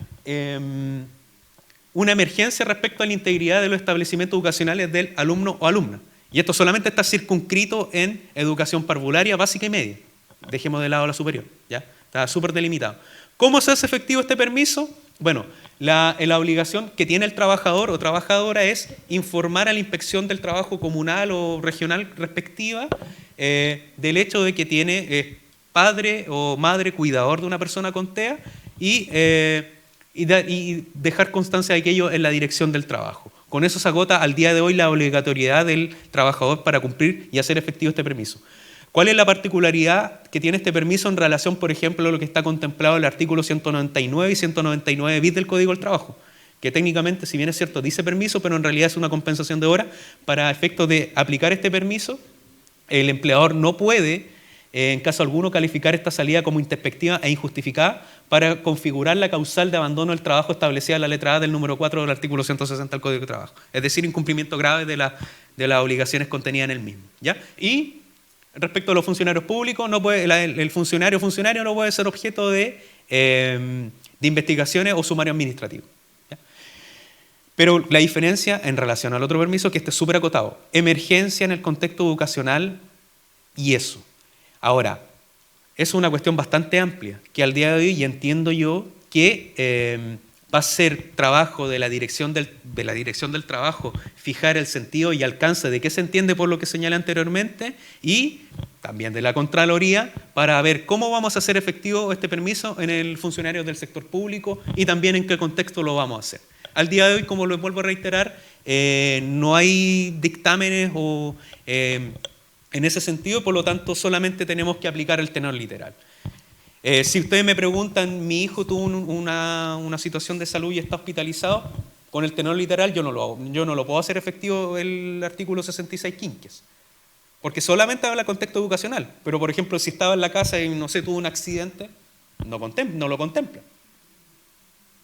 emergencia respecto a la integridad de los establecimientos educacionales del alumno o alumna. Y esto solamente está circunscrito en educación parvularia, básica y media. Dejemos de lado la superior, ¿ya? Está súper delimitado. ¿Cómo se hace efectivo este permiso? Bueno, la obligación que tiene el trabajador o trabajadora es informar a la inspección del trabajo comunal o regional respectiva del hecho de que tiene padre o madre cuidador de una persona con TEA y dejar constancia de aquello en la dirección del trabajo. Con eso se agota al día de hoy la obligatoriedad del trabajador para cumplir y hacer efectivo este permiso. ¿Cuál es la particularidad que tiene este permiso en relación, por ejemplo, a lo que está contemplado en el artículo 199 y 199 bis del Código del Trabajo? Que técnicamente, si bien es cierto, dice permiso, pero en realidad es una compensación de horas. Para efectos de aplicar este permiso, el empleador no puede, en caso alguno, calificar esta salida como intempestiva e injustificada para configurar la causal de abandono del trabajo establecida en la letra A del número 4 del artículo 160 del Código de Trabajo. Es decir, incumplimiento grave de las obligaciones contenidas en el mismo, ¿ya? Y respecto a los funcionarios públicos, no puede, el funcionario no puede ser objeto de investigaciones o sumario administrativo, ¿ya? Pero la diferencia en relación al otro permiso es que este es súper acotado. Emergencia en el contexto educacional y eso. Ahora, es una cuestión bastante amplia, que al día de hoy, y entiendo yo, que va a ser trabajo de la dirección del trabajo fijar el sentido y alcance de qué se entiende por lo que señalé anteriormente y también de la Contraloría para ver cómo vamos a hacer efectivo este permiso en el funcionario del sector público y también en qué contexto lo vamos a hacer. Al día de hoy, como lo vuelvo a reiterar, no hay dictámenes o en ese sentido, por lo tanto solamente tenemos que aplicar el tenor literal. Si ustedes me preguntan, mi hijo tuvo una situación de salud y está hospitalizado, con el tenor literal yo no lo puedo hacer efectivo el artículo 66 quinques, porque solamente habla de contexto educacional, pero por ejemplo si estaba en la casa y no sé, tuvo un accidente, no lo contempla.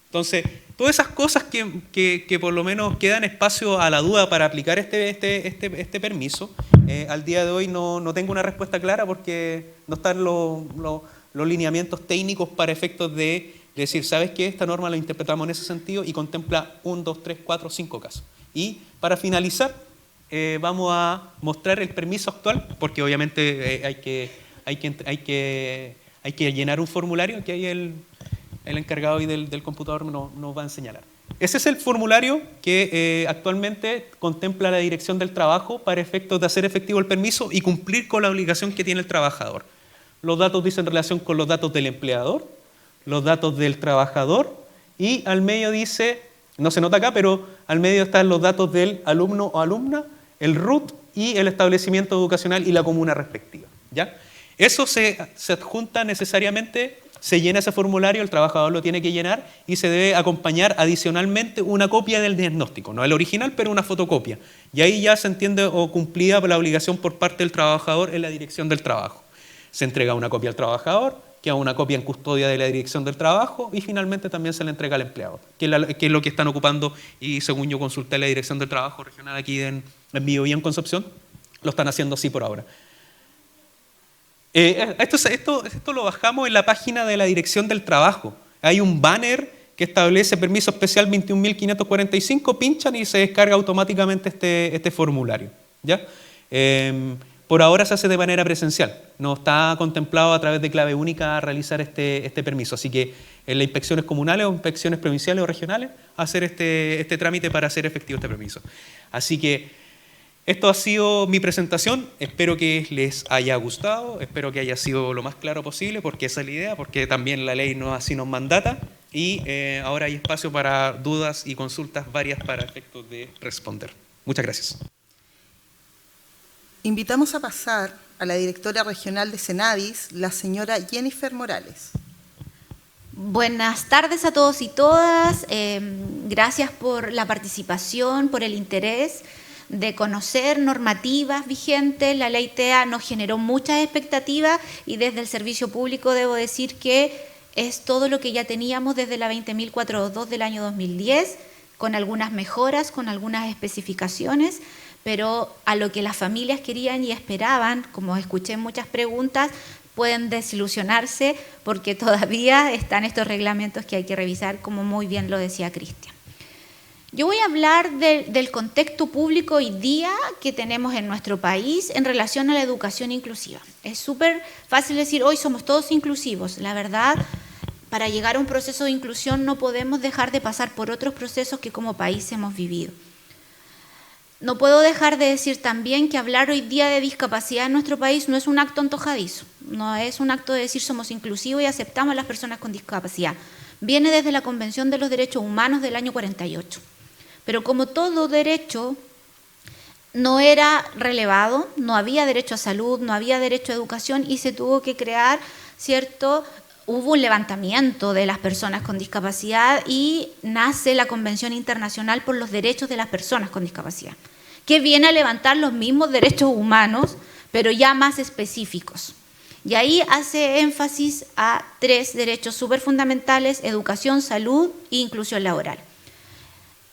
Entonces, todas esas cosas que por lo menos quedan espacio a la duda para aplicar este permiso, al día de hoy no tengo una respuesta clara porque no están los lineamientos técnicos para efectos de decir, ¿sabes qué? Esta norma la interpretamos en ese sentido y contempla 1, 2, 3, 4, 5 casos. Y para finalizar, vamos a mostrar el permiso actual, porque obviamente hay que llenar un formulario que ahí el encargado hoy del computador nos va a señalar. Ese es el formulario que actualmente contempla la Dirección del Trabajo para efectos de hacer efectivo el permiso y cumplir con la obligación que tiene el trabajador. Los datos dicen relación con los datos del empleador, los datos del trabajador y al medio dice, no se nota acá, pero al medio están los datos del alumno o alumna, el RUT y el establecimiento educacional y la comuna respectiva, ¿ya? Eso se adjunta necesariamente, se llena ese formulario, el trabajador lo tiene que llenar y se debe acompañar adicionalmente una copia del diagnóstico, no el original, pero una fotocopia. Y ahí ya se entiende o cumplida la obligación por parte del trabajador en la Dirección del Trabajo. Se entrega una copia al trabajador, queda una copia en custodia de la Dirección del Trabajo y finalmente también se le entrega al empleado, que es lo que están ocupando y según yo consulté la Dirección del Trabajo regional aquí en Biobío y en Concepción, lo están haciendo así por ahora. Esto lo bajamos en la página de la Dirección del Trabajo. Hay un banner que establece permiso especial 21.545, pinchan y se descarga automáticamente este formulario, ¿ya? Por ahora se hace de manera presencial, no está contemplado a través de clave única realizar este permiso, así que en las inspecciones comunales o inspecciones provinciales o regionales hacer este trámite para hacer efectivo este permiso. Así que esto ha sido mi presentación, espero que les haya gustado, espero que haya sido lo más claro posible, porque esa es la idea, porque también la ley así nos mandata y ahora hay espacio para dudas y consultas varias para efectos de responder. Muchas gracias. Invitamos a pasar a la directora regional de Cenadis, la señora Jennifer Morales. Buenas tardes a todos y todas. Gracias por la participación, por el interés de conocer normativas vigentes. La ley TEA nos generó muchas expectativas y desde el servicio público debo decir que es todo lo que ya teníamos desde la 20.422 del año 2010, con algunas mejoras, con algunas especificaciones, pero a lo que las familias querían y esperaban, como escuché en muchas preguntas, pueden desilusionarse porque todavía están estos reglamentos que hay que revisar, como muy bien lo decía Cristian. Yo voy a hablar del contexto público hoy día que tenemos en nuestro país en relación a la educación inclusiva. Es súper fácil decir, hoy somos todos inclusivos. La verdad, para llegar a un proceso de inclusión no podemos dejar de pasar por otros procesos que como país hemos vivido. No puedo dejar de decir también que hablar hoy día de discapacidad en nuestro país no es un acto antojadizo, no es un acto de decir somos inclusivos y aceptamos a las personas con discapacidad. Viene desde la Convención de los Derechos Humanos del año 48. Pero como todo derecho no era relevado, no había derecho a salud, no había derecho a educación y se tuvo que crear, ¿cierto? Hubo un levantamiento de las personas con discapacidad y nace la Convención Internacional por los Derechos de las Personas con Discapacidad, que viene a levantar los mismos derechos humanos, pero ya más específicos. Y ahí hace énfasis a 3 derechos súper fundamentales: educación, salud e inclusión laboral.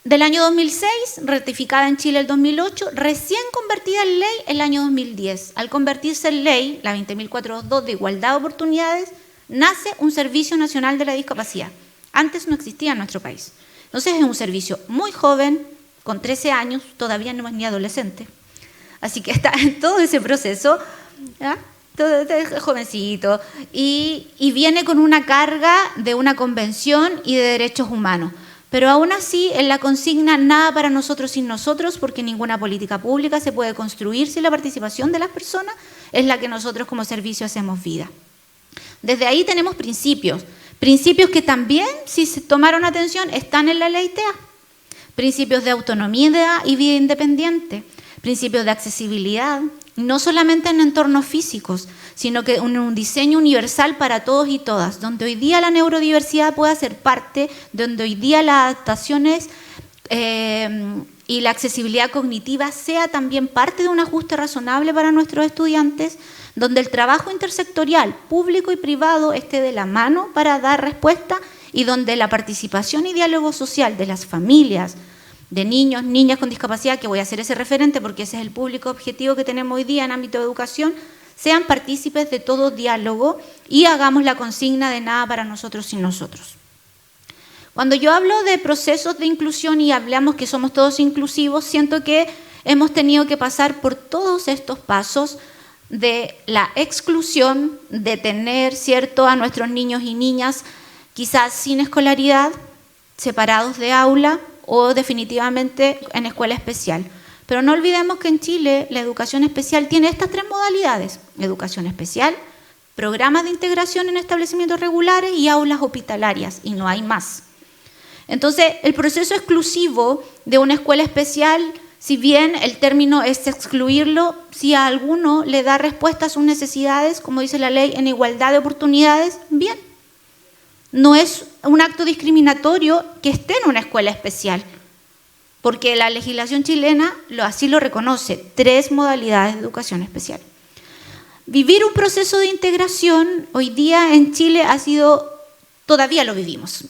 Del año 2006, ratificada en Chile el 2008, recién convertida en ley el año 2010. Al convertirse en ley, la 20.422 de igualdad de oportunidades, nace un Servicio Nacional de la Discapacidad. Antes no existía en nuestro país. Entonces es un servicio muy joven, con 13 años, todavía no es ni adolescente. Así que está en todo ese proceso, ¿ya? Todo jovencito, y viene con una carga de una convención y de derechos humanos. Pero aún así, en la consigna nada para nosotros sin nosotros, porque ninguna política pública se puede construir sin la participación de las personas, es la que nosotros como servicio hacemos vida. Desde ahí tenemos principios que también, si se tomaron atención, están en la ley TEA. Principios de autonomía y vida independiente, principios de accesibilidad, no solamente en entornos físicos, sino que un diseño universal para todos y todas, donde hoy día la neurodiversidad pueda ser parte, donde hoy día las adaptaciones y la accesibilidad cognitiva sea también parte de un ajuste razonable para nuestros estudiantes, donde el trabajo intersectorial, público y privado, esté de la mano para dar respuesta y donde la participación y diálogo social de las familias, de niños, niñas con discapacidad, que voy a hacer ese referente porque ese es el público objetivo que tenemos hoy día en ámbito de educación, sean partícipes de todo diálogo y hagamos la consigna de nada para nosotros sin nosotros. Cuando yo hablo de procesos de inclusión y hablamos que somos todos inclusivos, siento que hemos tenido que pasar por todos estos pasos de la exclusión, de tener, ¿cierto?, a nuestros niños y niñas quizás sin escolaridad, separados de aula o definitivamente en escuela especial. Pero no olvidemos que en Chile la educación especial tiene estas 3 modalidades: educación especial, programas de integración en establecimientos regulares y aulas hospitalarias, y no hay más. Entonces, el proceso exclusivo de una escuela especial, si bien el término es excluirlo, si a alguno le da respuesta a sus necesidades, como dice la ley, en igualdad de oportunidades, bien. No es un acto discriminatorio que esté en una escuela especial, porque la legislación chilena así lo reconoce: 3 modalidades de educación especial. Vivir un proceso de integración hoy día en Chile todavía lo vivimos.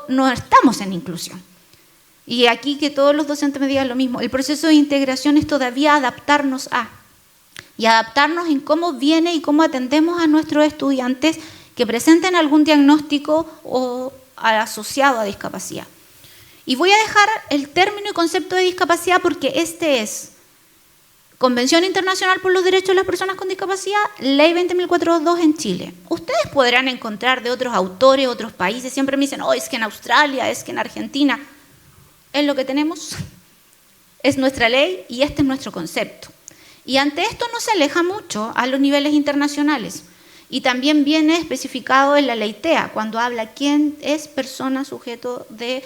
No estamos en inclusión. Y aquí que todos los docentes me digan lo mismo: el proceso de integración es todavía adaptarnos y adaptarnos en cómo viene y cómo atendemos a nuestros estudiantes que presenten algún diagnóstico o asociado a discapacidad. Y voy a dejar el término y concepto de discapacidad porque este es Convención Internacional por los Derechos de las Personas con Discapacidad, Ley 20.422 en Chile. Ustedes podrán encontrar de otros autores, otros países, siempre me dicen, es que en Australia, es que en Argentina. Es lo que tenemos, es nuestra ley y este es nuestro concepto. Y ante esto no se aleja mucho a los niveles internacionales. Y también viene especificado en la ley TEA, cuando habla quién es persona sujeto de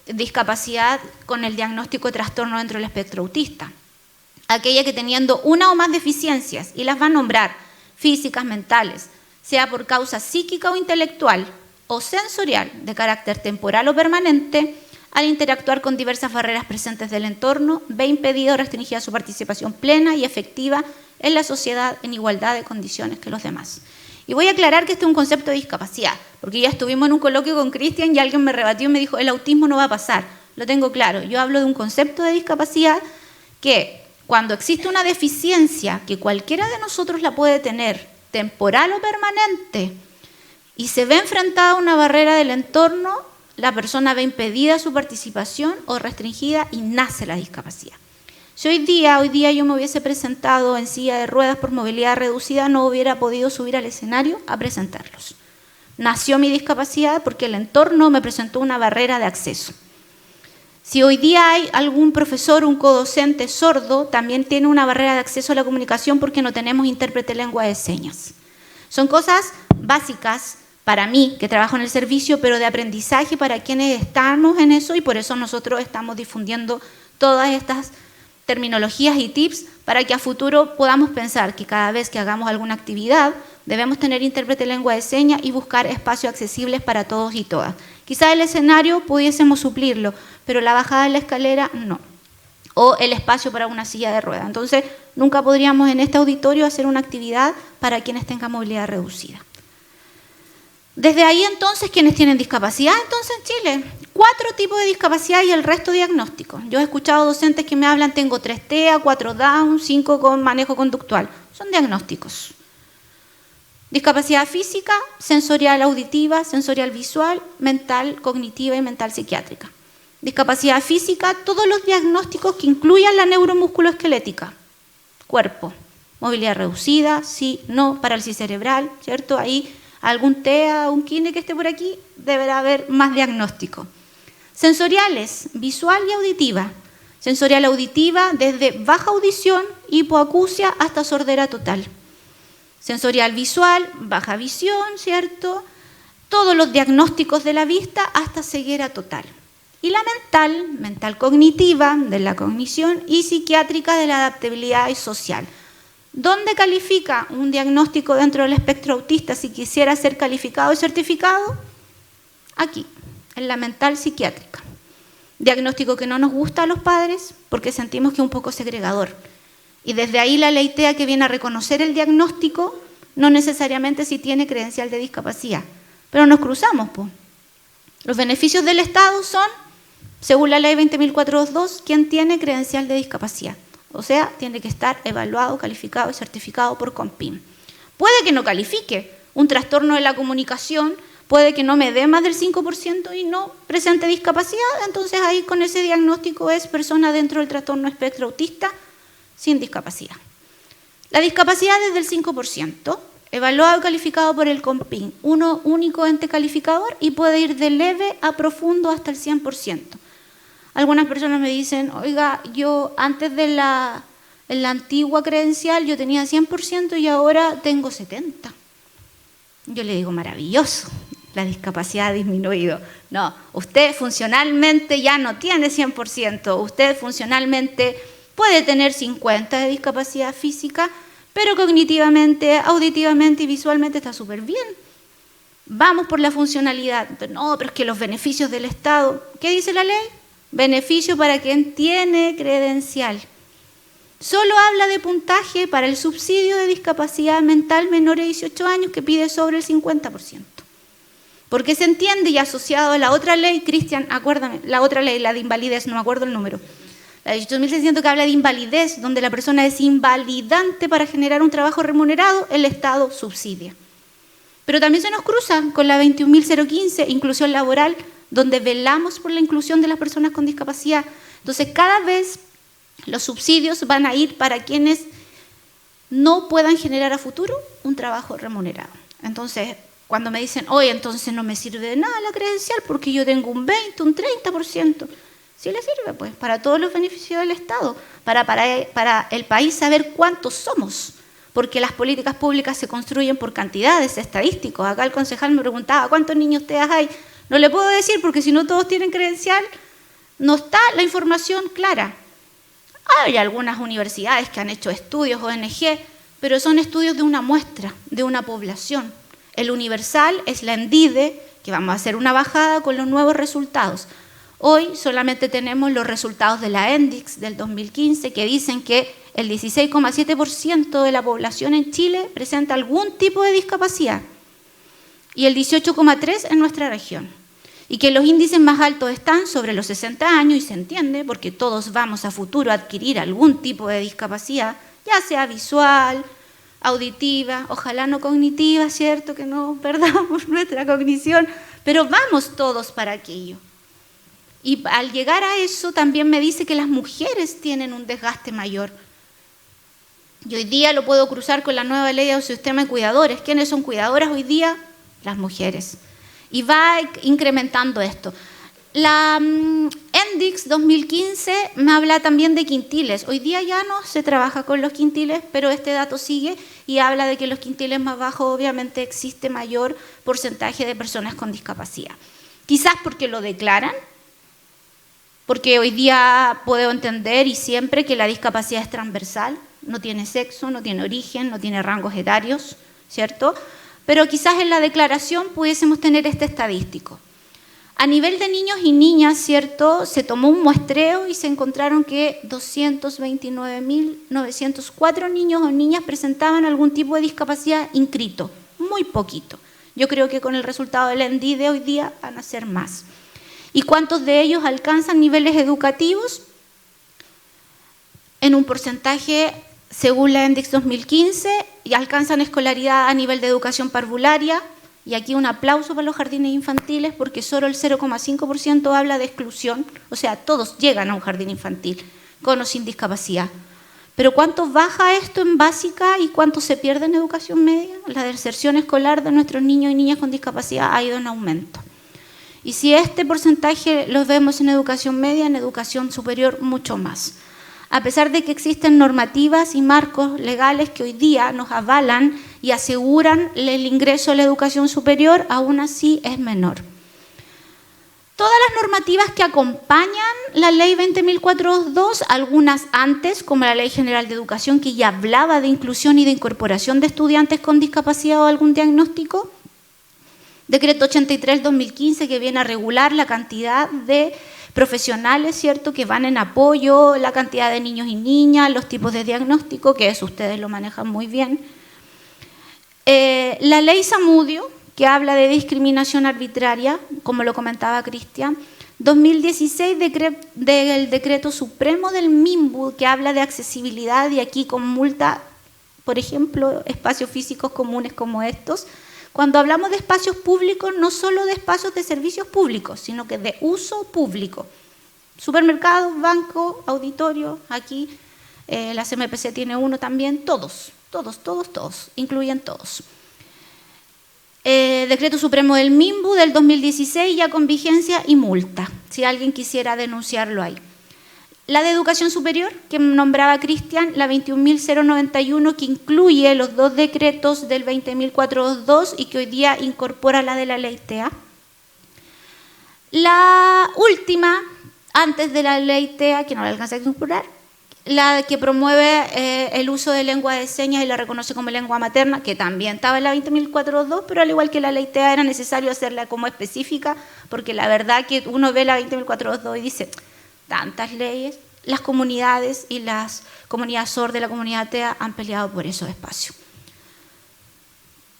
discapacidad con el diagnóstico de trastorno dentro del espectro autista. Aquella que teniendo una o más deficiencias, y las va a nombrar, físicas, mentales, sea por causa psíquica o intelectual, o sensorial, de carácter temporal o permanente, al interactuar con diversas barreras presentes del entorno, ve impedida o restringida su participación plena y efectiva en la sociedad en igualdad de condiciones que los demás. Y voy a aclarar que este es un concepto de discapacidad, porque ya estuvimos en un coloquio con Cristian y alguien me rebatió y me dijo, el autismo no va a pasar. Lo tengo claro, yo hablo de un concepto de discapacidad que cuando existe una deficiencia, que cualquiera de nosotros la puede tener, temporal o permanente, y se ve enfrentada a una barrera del entorno, la persona ve impedida su participación o restringida y nace la discapacidad. Si hoy día yo me hubiese presentado en silla de ruedas por movilidad reducida, no hubiera podido subir al escenario a presentarlos. nació mi discapacidad porque el entorno me presentó una barrera de acceso. Si hoy día hay algún profesor, un codocente sordo, también tiene una barrera de acceso a la comunicación porque no tenemos intérprete de lengua de señas. Son cosas básicas para mí, que trabajo en el servicio, pero de aprendizaje para quienes estamos en eso, y por eso nosotros estamos difundiendo todas estas terminologías y tips para que a futuro podamos pensar que cada vez que hagamos alguna actividad debemos tener intérprete de lengua de señas y buscar espacios accesibles para todos y todas. Quizá el escenario pudiésemos suplirlo, pero la bajada de la escalera no, o el espacio para una silla de ruedas. Entonces, nunca podríamos en este auditorio hacer una actividad para quienes tengan movilidad reducida. Desde ahí, entonces, ¿quiénes tienen discapacidad? Entonces, en Chile, 4 tipos de discapacidad y el resto diagnósticos. Yo he escuchado docentes que me hablan, tengo 3 TEA, 4 Down, 5 con manejo conductual. Son diagnósticos. Discapacidad física, sensorial auditiva, sensorial visual, mental cognitiva y mental psiquiátrica. Discapacidad física, todos los diagnósticos que incluyan la neuromusculoesquelética. Cuerpo, movilidad reducida, sí, no, parálisis cerebral, ¿cierto? Ahí algún TEA, un KINE que esté por aquí, deberá haber más diagnóstico. Sensoriales, visual y auditiva. Sensorial auditiva desde baja audición, hipoacusia hasta sordera total. Sensorial visual, baja visión, ¿cierto? Todos los diagnósticos de la vista hasta ceguera total. Y la mental, mental cognitiva, de la cognición, y psiquiátrica, de la adaptabilidad y social. ¿Dónde califica un diagnóstico dentro del espectro autista si quisiera ser calificado y certificado? Aquí, en la mental psiquiátrica. Diagnóstico que no nos gusta a los padres porque sentimos que es un poco segregador. Y desde ahí la ley TEA, que viene a reconocer el diagnóstico, no necesariamente si tiene credencial de discapacidad. Pero nos cruzamos, pues. Los beneficios del Estado son, según la ley 20.422, quien tiene credencial de discapacidad. O sea, tiene que estar evaluado, calificado y certificado por CONPIM. Puede que no califique un trastorno de la comunicación, puede que no me dé más del 5% y no presente discapacidad, entonces ahí con ese diagnóstico es persona dentro del trastorno espectro autista sin discapacidad. La discapacidad es del 5%, evaluado y calificado por el CONPIM, uno único ente calificador, y puede ir de leve a profundo hasta el 100%. Algunas personas me dicen, oiga, yo antes de en la antigua credencial yo tenía 100% y ahora tengo 70%. Yo le digo, maravilloso, la discapacidad ha disminuido. No, usted funcionalmente ya no tiene 100%, usted funcionalmente puede tener 50% de discapacidad física, pero cognitivamente, auditivamente y visualmente está súper bien. Vamos por la funcionalidad. No, pero es que los beneficios del Estado, ¿qué dice la ley? Beneficio para quien tiene credencial. Solo habla de puntaje para el subsidio de discapacidad mental menor de 18 años que pide sobre el 50%. Porque se entiende, y asociado a la otra ley, Cristian, acuérdame, la otra ley, la de invalidez, no me acuerdo el número, la 18.600, que habla de invalidez, donde la persona es invalidante para generar un trabajo remunerado, el Estado subsidia. Pero también se nos cruza con la 21.015, inclusión laboral, donde velamos por la inclusión de las personas con discapacidad. Entonces, cada vez los subsidios van a ir para quienes no puedan generar a futuro un trabajo remunerado. Entonces, cuando me dicen, oye, entonces no me sirve de nada la credencial porque yo tengo un 20, un 30%. Sí le sirve, pues, para todos los beneficios del Estado, para el país saber cuántos somos, porque las políticas públicas se construyen por cantidades, estadísticos. Acá el concejal me preguntaba, ¿cuántos niños TEA hay? No le puedo decir porque si no todos tienen credencial, no está la información clara. Hay algunas universidades que han hecho estudios, ONG, pero son estudios de una muestra, de una población. El universal es la ENDIDE, que vamos a hacer una bajada con los nuevos resultados. Hoy solamente tenemos los resultados de la ENDIX del 2015, que dicen que el 16,7% de la población en Chile presenta algún tipo de discapacidad y el 18,3% en nuestra región. Y que los índices más altos están sobre los 60 años, y se entiende porque todos vamos a futuro a adquirir algún tipo de discapacidad, ya sea visual, auditiva, ojalá no cognitiva, ¿cierto? Que no perdamos nuestra cognición, pero vamos todos para aquello. Y al llegar a eso también me dice que las mujeres tienen un desgaste mayor. Y hoy día lo puedo cruzar con la nueva ley de sistema de cuidadores. ¿Quiénes son cuidadoras hoy día? las mujeres. Y va incrementando esto. La ENDIX 2015 me habla también de quintiles. Hoy día ya no se trabaja con los quintiles, pero este dato sigue y habla de que en los quintiles más bajos obviamente existe mayor porcentaje de personas con discapacidad. Quizás porque lo declaran, porque hoy día puedo entender y siempre que la discapacidad es transversal, no tiene sexo, no tiene origen, no tiene rangos etarios, ¿cierto? Pero quizás en la declaración pudiésemos tener este estadístico. A nivel de niños y niñas, ¿cierto? Se tomó un muestreo y se encontraron que 229.904 niños o niñas presentaban algún tipo de discapacidad inscrito, muy poquito. Yo creo que con el resultado del ENDI de hoy día van a ser más. ¿Y cuántos de ellos alcanzan niveles educativos? En un porcentaje, según la ENDIX 2015, y alcanzan escolaridad a nivel de educación parvularia. Y aquí un aplauso para los jardines infantiles porque solo el 0,5% habla de exclusión, o sea, todos llegan a un jardín infantil, con o sin discapacidad. Pero ¿cuánto baja esto en básica y cuánto se pierde en educación media? La deserción escolar de nuestros niños y niñas con discapacidad ha ido en aumento. Y si este porcentaje lo vemos en educación media, en educación superior mucho más. A pesar de que existen normativas y marcos legales que hoy día nos avalan y aseguran el ingreso a la educación superior, aún así es menor. Todas las normativas que acompañan la Ley 20.422, algunas antes, como la Ley General de Educación, que ya hablaba de inclusión y de incorporación de estudiantes con discapacidad o algún diagnóstico, Decreto 83/2015, que viene a regular la cantidad de profesionales, ¿cierto?, que van en apoyo, la cantidad de niños y niñas, los tipos de diagnóstico, que eso ustedes lo manejan muy bien. La ley Zamudio, que habla de discriminación arbitraria, como lo comentaba Cristian. 2016, del Decreto Supremo del MIMBU, que habla de accesibilidad y aquí con multa, por ejemplo, espacios físicos comunes como estos. Cuando hablamos de espacios públicos, no solo de espacios de servicios públicos, sino que de uso público. Supermercados, bancos, auditorios, aquí la CMPC tiene uno también, todos, incluyen todos. Decreto Supremo del MIMBU del 2016, ya con vigencia y multa, si alguien quisiera denunciarlo ahí. La de educación superior, que nombraba Cristian, la 21.091, que incluye los dos decretos del 20.422 y que hoy día incorpora la de la ley TEA. La última, antes de la ley TEA, que no la alcanza a incorporar, la que promueve el uso de lengua de señas y la reconoce como lengua materna, que también estaba en la 20.422, pero al igual que la ley TEA era necesario hacerla como específica, porque la verdad que uno ve la 20.422 y dice, tantas leyes, las comunidades y las comunidades sordas de la comunidad TEA han peleado por esos espacios.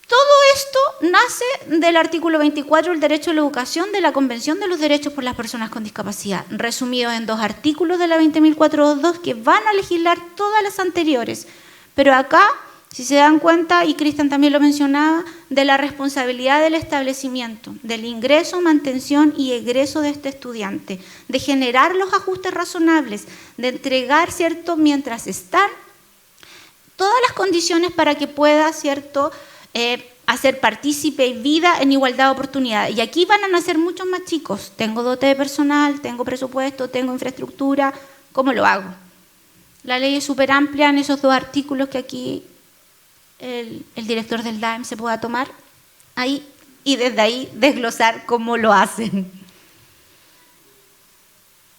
Todo esto nace del artículo 24 del derecho a la educación de la Convención de los Derechos por las Personas con Discapacidad, resumido en 2 artículos de la 20.422 que van a legislar todas las anteriores. Pero acá, si se dan cuenta, y Cristian también lo mencionaba, de la responsabilidad del establecimiento, del ingreso, mantención y egreso de este estudiante, de generar los ajustes razonables, de entregar, ¿cierto?, mientras están, todas las condiciones para que pueda, ¿cierto?, hacer partícipe y vida en igualdad de oportunidades. Y aquí van a nacer muchos más chicos. Tengo dote de personal, tengo presupuesto, tengo infraestructura. ¿Cómo lo hago? La ley es súper amplia en esos 2 artículos que aquí el director del DAEM se pueda tomar ahí y desde ahí desglosar cómo lo hacen.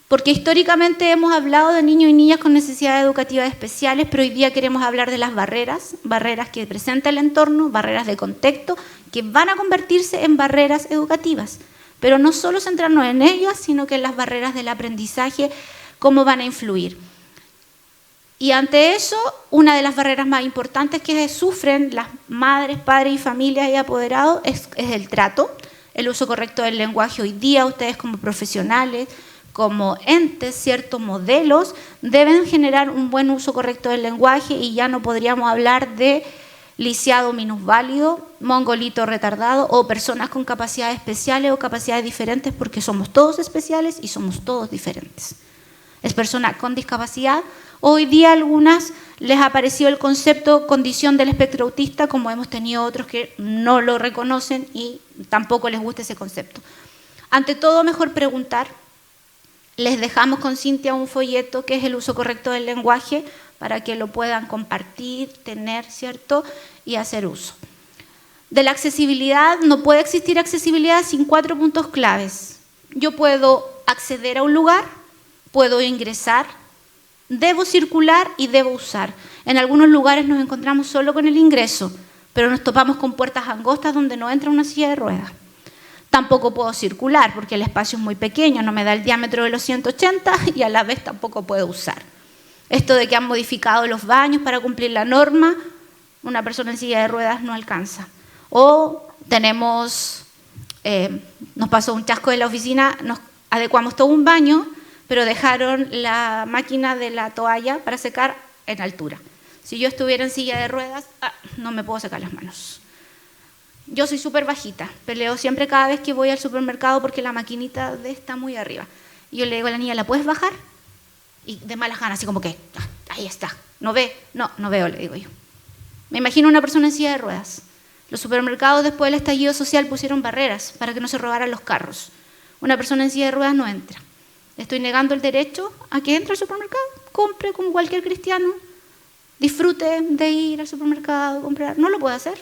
Porque históricamente hemos hablado de niños y niñas con necesidades educativas especiales, pero hoy día queremos hablar de las barreras que presenta el entorno, barreras de contexto, que van a convertirse en barreras educativas. Pero no solo centrarnos en ellas, sino que en las barreras del aprendizaje, cómo van a influir. Y ante eso, una de las barreras más importantes que sufren las madres, padres y familias y apoderados es el trato, el uso correcto del lenguaje. Hoy día ustedes como profesionales, como entes, ciertos modelos, deben generar un buen uso correcto del lenguaje y ya no podríamos hablar de lisiado minusválido, mongolito retardado o personas con capacidades especiales o capacidades diferentes porque somos todos especiales y somos todos diferentes. Es persona con discapacidad Hoy día a algunas les ha aparecido el concepto condición del espectro autista, como hemos tenido otros que no lo reconocen y tampoco les gusta ese concepto. Ante todo, mejor preguntar. Les dejamos con Cintia un folleto que es el uso correcto del lenguaje para que lo puedan compartir, tener, ¿cierto? Y hacer uso. De la accesibilidad, no puede existir accesibilidad sin 4 puntos claves. Yo puedo acceder a un lugar, puedo ingresar, debo circular y debo usar. En algunos lugares nos encontramos solo con el ingreso, pero nos topamos con puertas angostas donde no entra una silla de ruedas. Tampoco puedo circular porque el espacio es muy pequeño, no me da el diámetro de los 180 y a la vez tampoco puedo usar. Esto de que han modificado los baños para cumplir la norma, una persona en silla de ruedas no alcanza. O tenemos, nos pasó un chasco de la oficina, nos adecuamos todo un baño, pero dejaron la máquina de la toalla para secar en altura. Si yo estuviera en silla de ruedas, no me puedo secar las manos. Yo soy súper bajita, peleo siempre cada vez que voy al supermercado porque la maquinita está muy arriba. Y yo le digo a la niña, ¿la puedes bajar? Y de malas ganas, así como que, ahí está, ¿no ve? No veo, le digo yo. Me imagino una persona en silla de ruedas. Los supermercados después del estallido social pusieron barreras para que no se robaran los carros. Una persona en silla de ruedas no entra. Le estoy negando el derecho a que entre al supermercado, compre como cualquier cristiano, disfrute de ir al supermercado, comprar. No lo puede hacer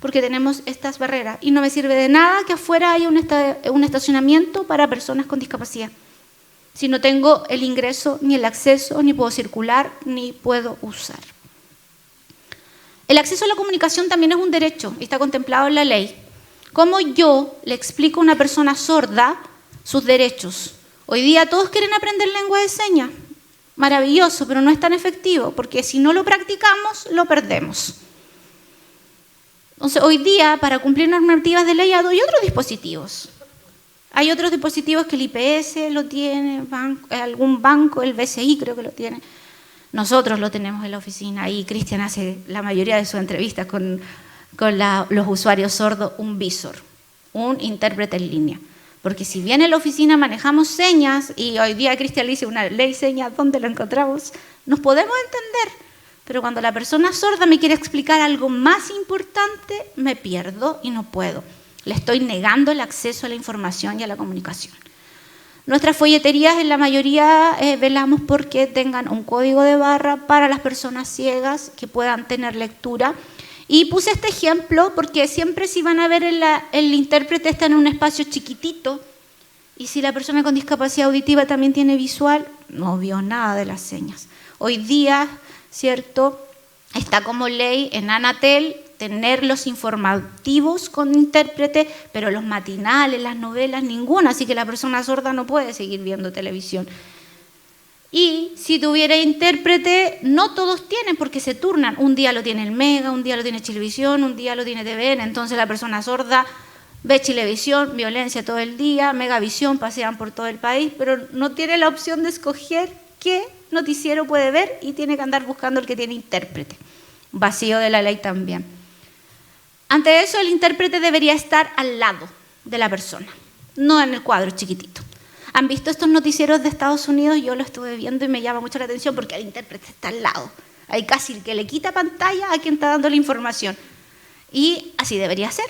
porque tenemos estas barreras y no me sirve de nada que afuera haya un estacionamiento para personas con discapacidad. Si no tengo el ingreso, ni el acceso, ni puedo circular, ni puedo usar. El acceso a la comunicación también es un derecho y está contemplado en la ley. ¿Cómo yo le explico a una persona sorda sus derechos? Hoy día todos quieren aprender lengua de señas. Maravilloso, pero no es tan efectivo, porque si no lo practicamos, lo perdemos. Entonces, hoy día, para cumplir normativas de ley, hay otros dispositivos. Hay otros dispositivos que el IPS lo tiene, algún banco, el BCI creo que lo tiene. Nosotros lo tenemos en la oficina y Cristian hace la mayoría de sus entrevistas con los usuarios sordos, un visor, un intérprete en línea. Porque si bien en la oficina manejamos señas, y hoy día Cristian le dice una ley señas, ¿dónde lo encontramos? Nos podemos entender, pero cuando la persona sorda me quiere explicar algo más importante, me pierdo y no puedo. Le estoy negando el acceso a la información y a la comunicación. Nuestras folleterías, en la mayoría, velamos porque tengan un código de barra para las personas ciegas que puedan tener lectura. Y puse este ejemplo porque siempre si van a ver el intérprete está en un espacio chiquitito y si la persona con discapacidad auditiva también tiene visual, no vio nada de las señas. Hoy día, ¿cierto?, está como ley en Anatel tener los informativos con intérprete, pero los matinales, las novelas, ninguna, así que la persona sorda no puede seguir viendo televisión. Y si tuviera intérprete, no todos tienen porque se turnan. Un día lo tiene el Mega, un día lo tiene Chilevisión, un día lo tiene TVN. Entonces la persona sorda ve Chilevisión, violencia todo el día, Megavisión, pasean por todo el país, pero no tiene la opción de escoger qué noticiero puede ver y tiene que andar buscando el que tiene intérprete. Vacío de la ley también. Ante eso, el intérprete debería estar al lado de la persona, no en el cuadro chiquitito. ¿Han visto estos noticieros de Estados Unidos? Yo lo estuve viendo y me llama mucho la atención porque el intérprete está al lado. Hay casi el que le quita pantalla a quien está dando la información. Y así debería ser.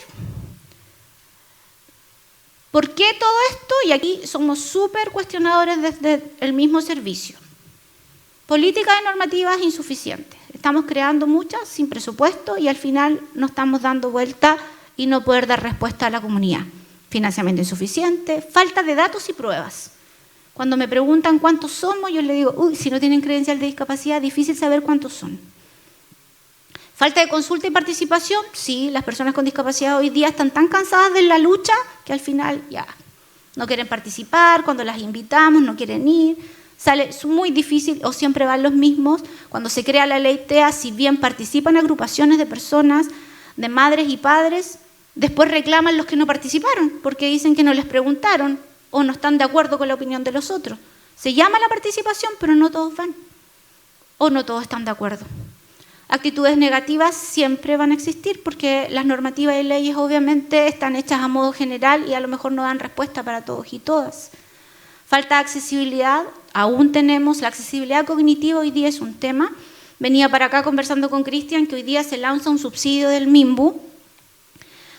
¿Por qué todo esto? Y aquí somos súper cuestionadores desde el mismo servicio. Políticas y normativas insuficientes. Estamos creando muchas sin presupuesto y al final no estamos dando vuelta y no poder dar respuesta a la comunidad. Financiamiento insuficiente, falta de datos y pruebas. Cuando me preguntan cuántos somos, yo les digo, si no tienen credencial de discapacidad, difícil saber cuántos son. Falta de consulta y participación, sí, las personas con discapacidad hoy día están tan cansadas de la lucha que al final ya no quieren participar, cuando las invitamos no quieren ir, es muy difícil o siempre van los mismos. Cuando se crea la ley TEA, si bien participan agrupaciones de personas, de madres y padres, después reclaman los que no participaron porque dicen que no les preguntaron o no están de acuerdo con la opinión de los otros. Se llama la participación, pero no todos van o no todos están de acuerdo. Actitudes negativas siempre van a existir porque las normativas y leyes obviamente están hechas a modo general y a lo mejor no dan respuesta para todos y todas. Falta de accesibilidad, aún tenemos la accesibilidad cognitiva, hoy día es un tema. Venía para acá conversando con Cristian que hoy día se lanza un subsidio del MIMBU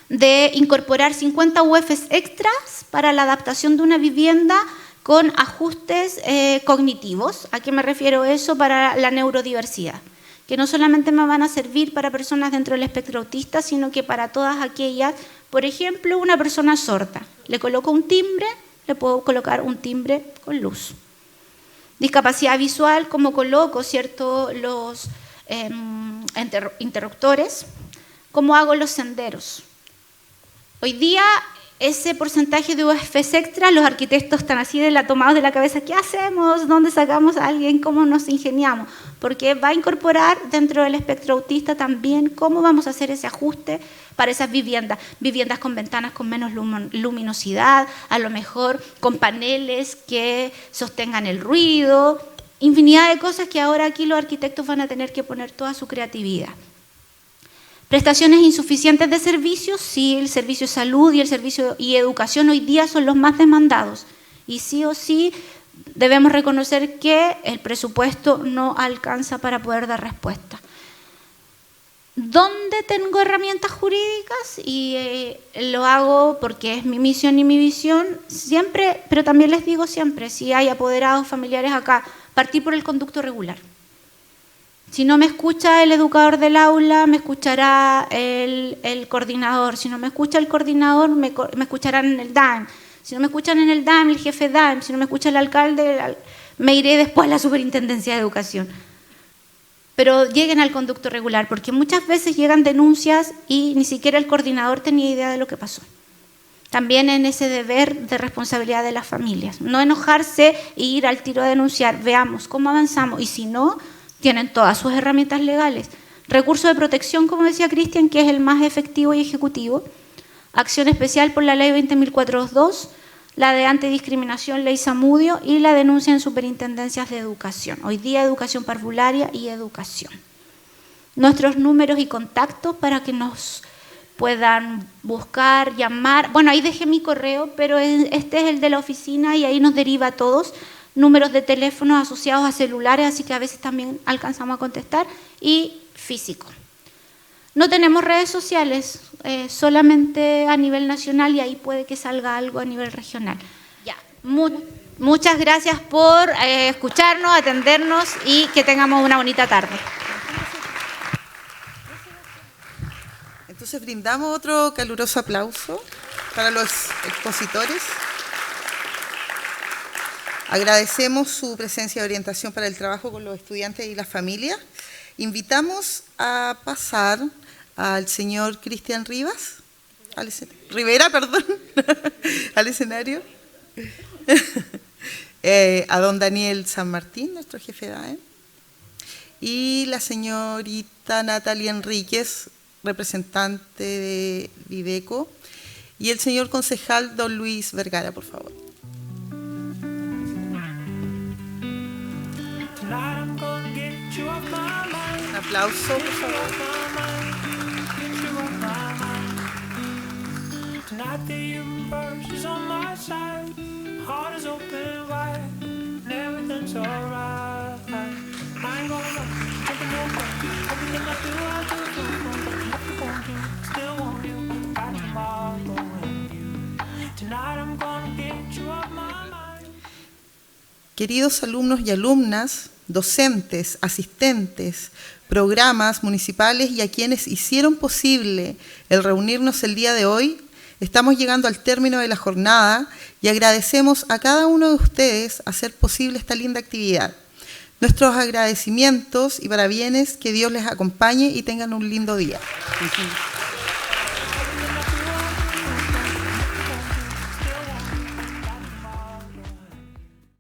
de incorporar 50 UFs extras para la adaptación de una vivienda con ajustes cognitivos. ¿A qué me refiero eso? Para la neurodiversidad, que no solamente me van a servir para personas dentro del espectro autista, sino que para todas aquellas, por ejemplo, una persona sorda. Le coloco un timbre, le puedo colocar un timbre con luz. Discapacidad visual, como coloco, ¿cierto?, los interruptores, cómo hago los senderos. Hoy día, ese porcentaje de UFs extra, los arquitectos están así tomados de la cabeza. ¿Qué hacemos? ¿Dónde sacamos a alguien? ¿Cómo nos ingeniamos? Porque va a incorporar dentro del espectro autista también cómo vamos a hacer ese ajuste para esas viviendas. Viviendas con ventanas con menos luminosidad, a lo mejor con paneles que sostengan el ruido. Infinidad de cosas que ahora aquí los arquitectos van a tener que poner toda su creatividad. Prestaciones insuficientes de servicios, sí, el servicio de salud y el servicio y educación hoy día son los más demandados. Y sí o sí debemos reconocer que el presupuesto no alcanza para poder dar respuesta. ¿Dónde tengo herramientas jurídicas? Y lo hago porque es mi misión y mi visión, siempre, pero también les digo siempre, si hay apoderados familiares acá, partir por el conducto regular. Si no me escucha el educador del aula, me escuchará el coordinador. Si no me escucha el coordinador, me escucharán en el DAEM. Si no me escuchan en el DAEM, el jefe DAEM. Si no me escucha el alcalde, me iré después a la Superintendencia de Educación. Pero lleguen al conducto regular, porque muchas veces llegan denuncias y ni siquiera el coordinador tenía idea de lo que pasó. También en ese deber de responsabilidad de las familias. No enojarse e ir al tiro a denunciar. Veamos cómo avanzamos. Y si no, tienen todas sus herramientas legales. Recurso de protección, como decía Cristian, que es el más efectivo y ejecutivo. Acción especial por la ley 20.422, la de antidiscriminación, ley Zamudio, y la denuncia en superintendencias de educación. Hoy día educación parvularia y educación. Nuestros números y contactos para que nos puedan buscar, llamar. Bueno, ahí dejé mi correo, pero este es el de la oficina y ahí nos deriva a todos. Números de teléfonos asociados a celulares, así que a veces también alcanzamos a contestar, y físico. No tenemos redes sociales, solamente a nivel nacional, y ahí puede que salga algo a nivel regional. Ya. Muchas gracias por escucharnos, atendernos y que tengamos una bonita tarde. Entonces brindamos otro caluroso aplauso para los expositores. Agradecemos su presencia y orientación para el trabajo con los estudiantes y las familias. Invitamos a pasar al señor Cristian Rivera, al escenario, a don Daniel San Martín, nuestro jefe de AEM, y la señorita Natalia Enríquez, representante de Viveco, y el señor concejal don Luis Vergara, por favor. Un aplauso, por favor. Queridos alumnos y alumnas, docentes, asistentes, programas municipales y a quienes hicieron posible el reunirnos el día de hoy, estamos llegando al término de la jornada y agradecemos a cada uno de ustedes hacer posible esta linda actividad. Nuestros agradecimientos y parabienes, que Dios les acompañe y tengan un lindo día.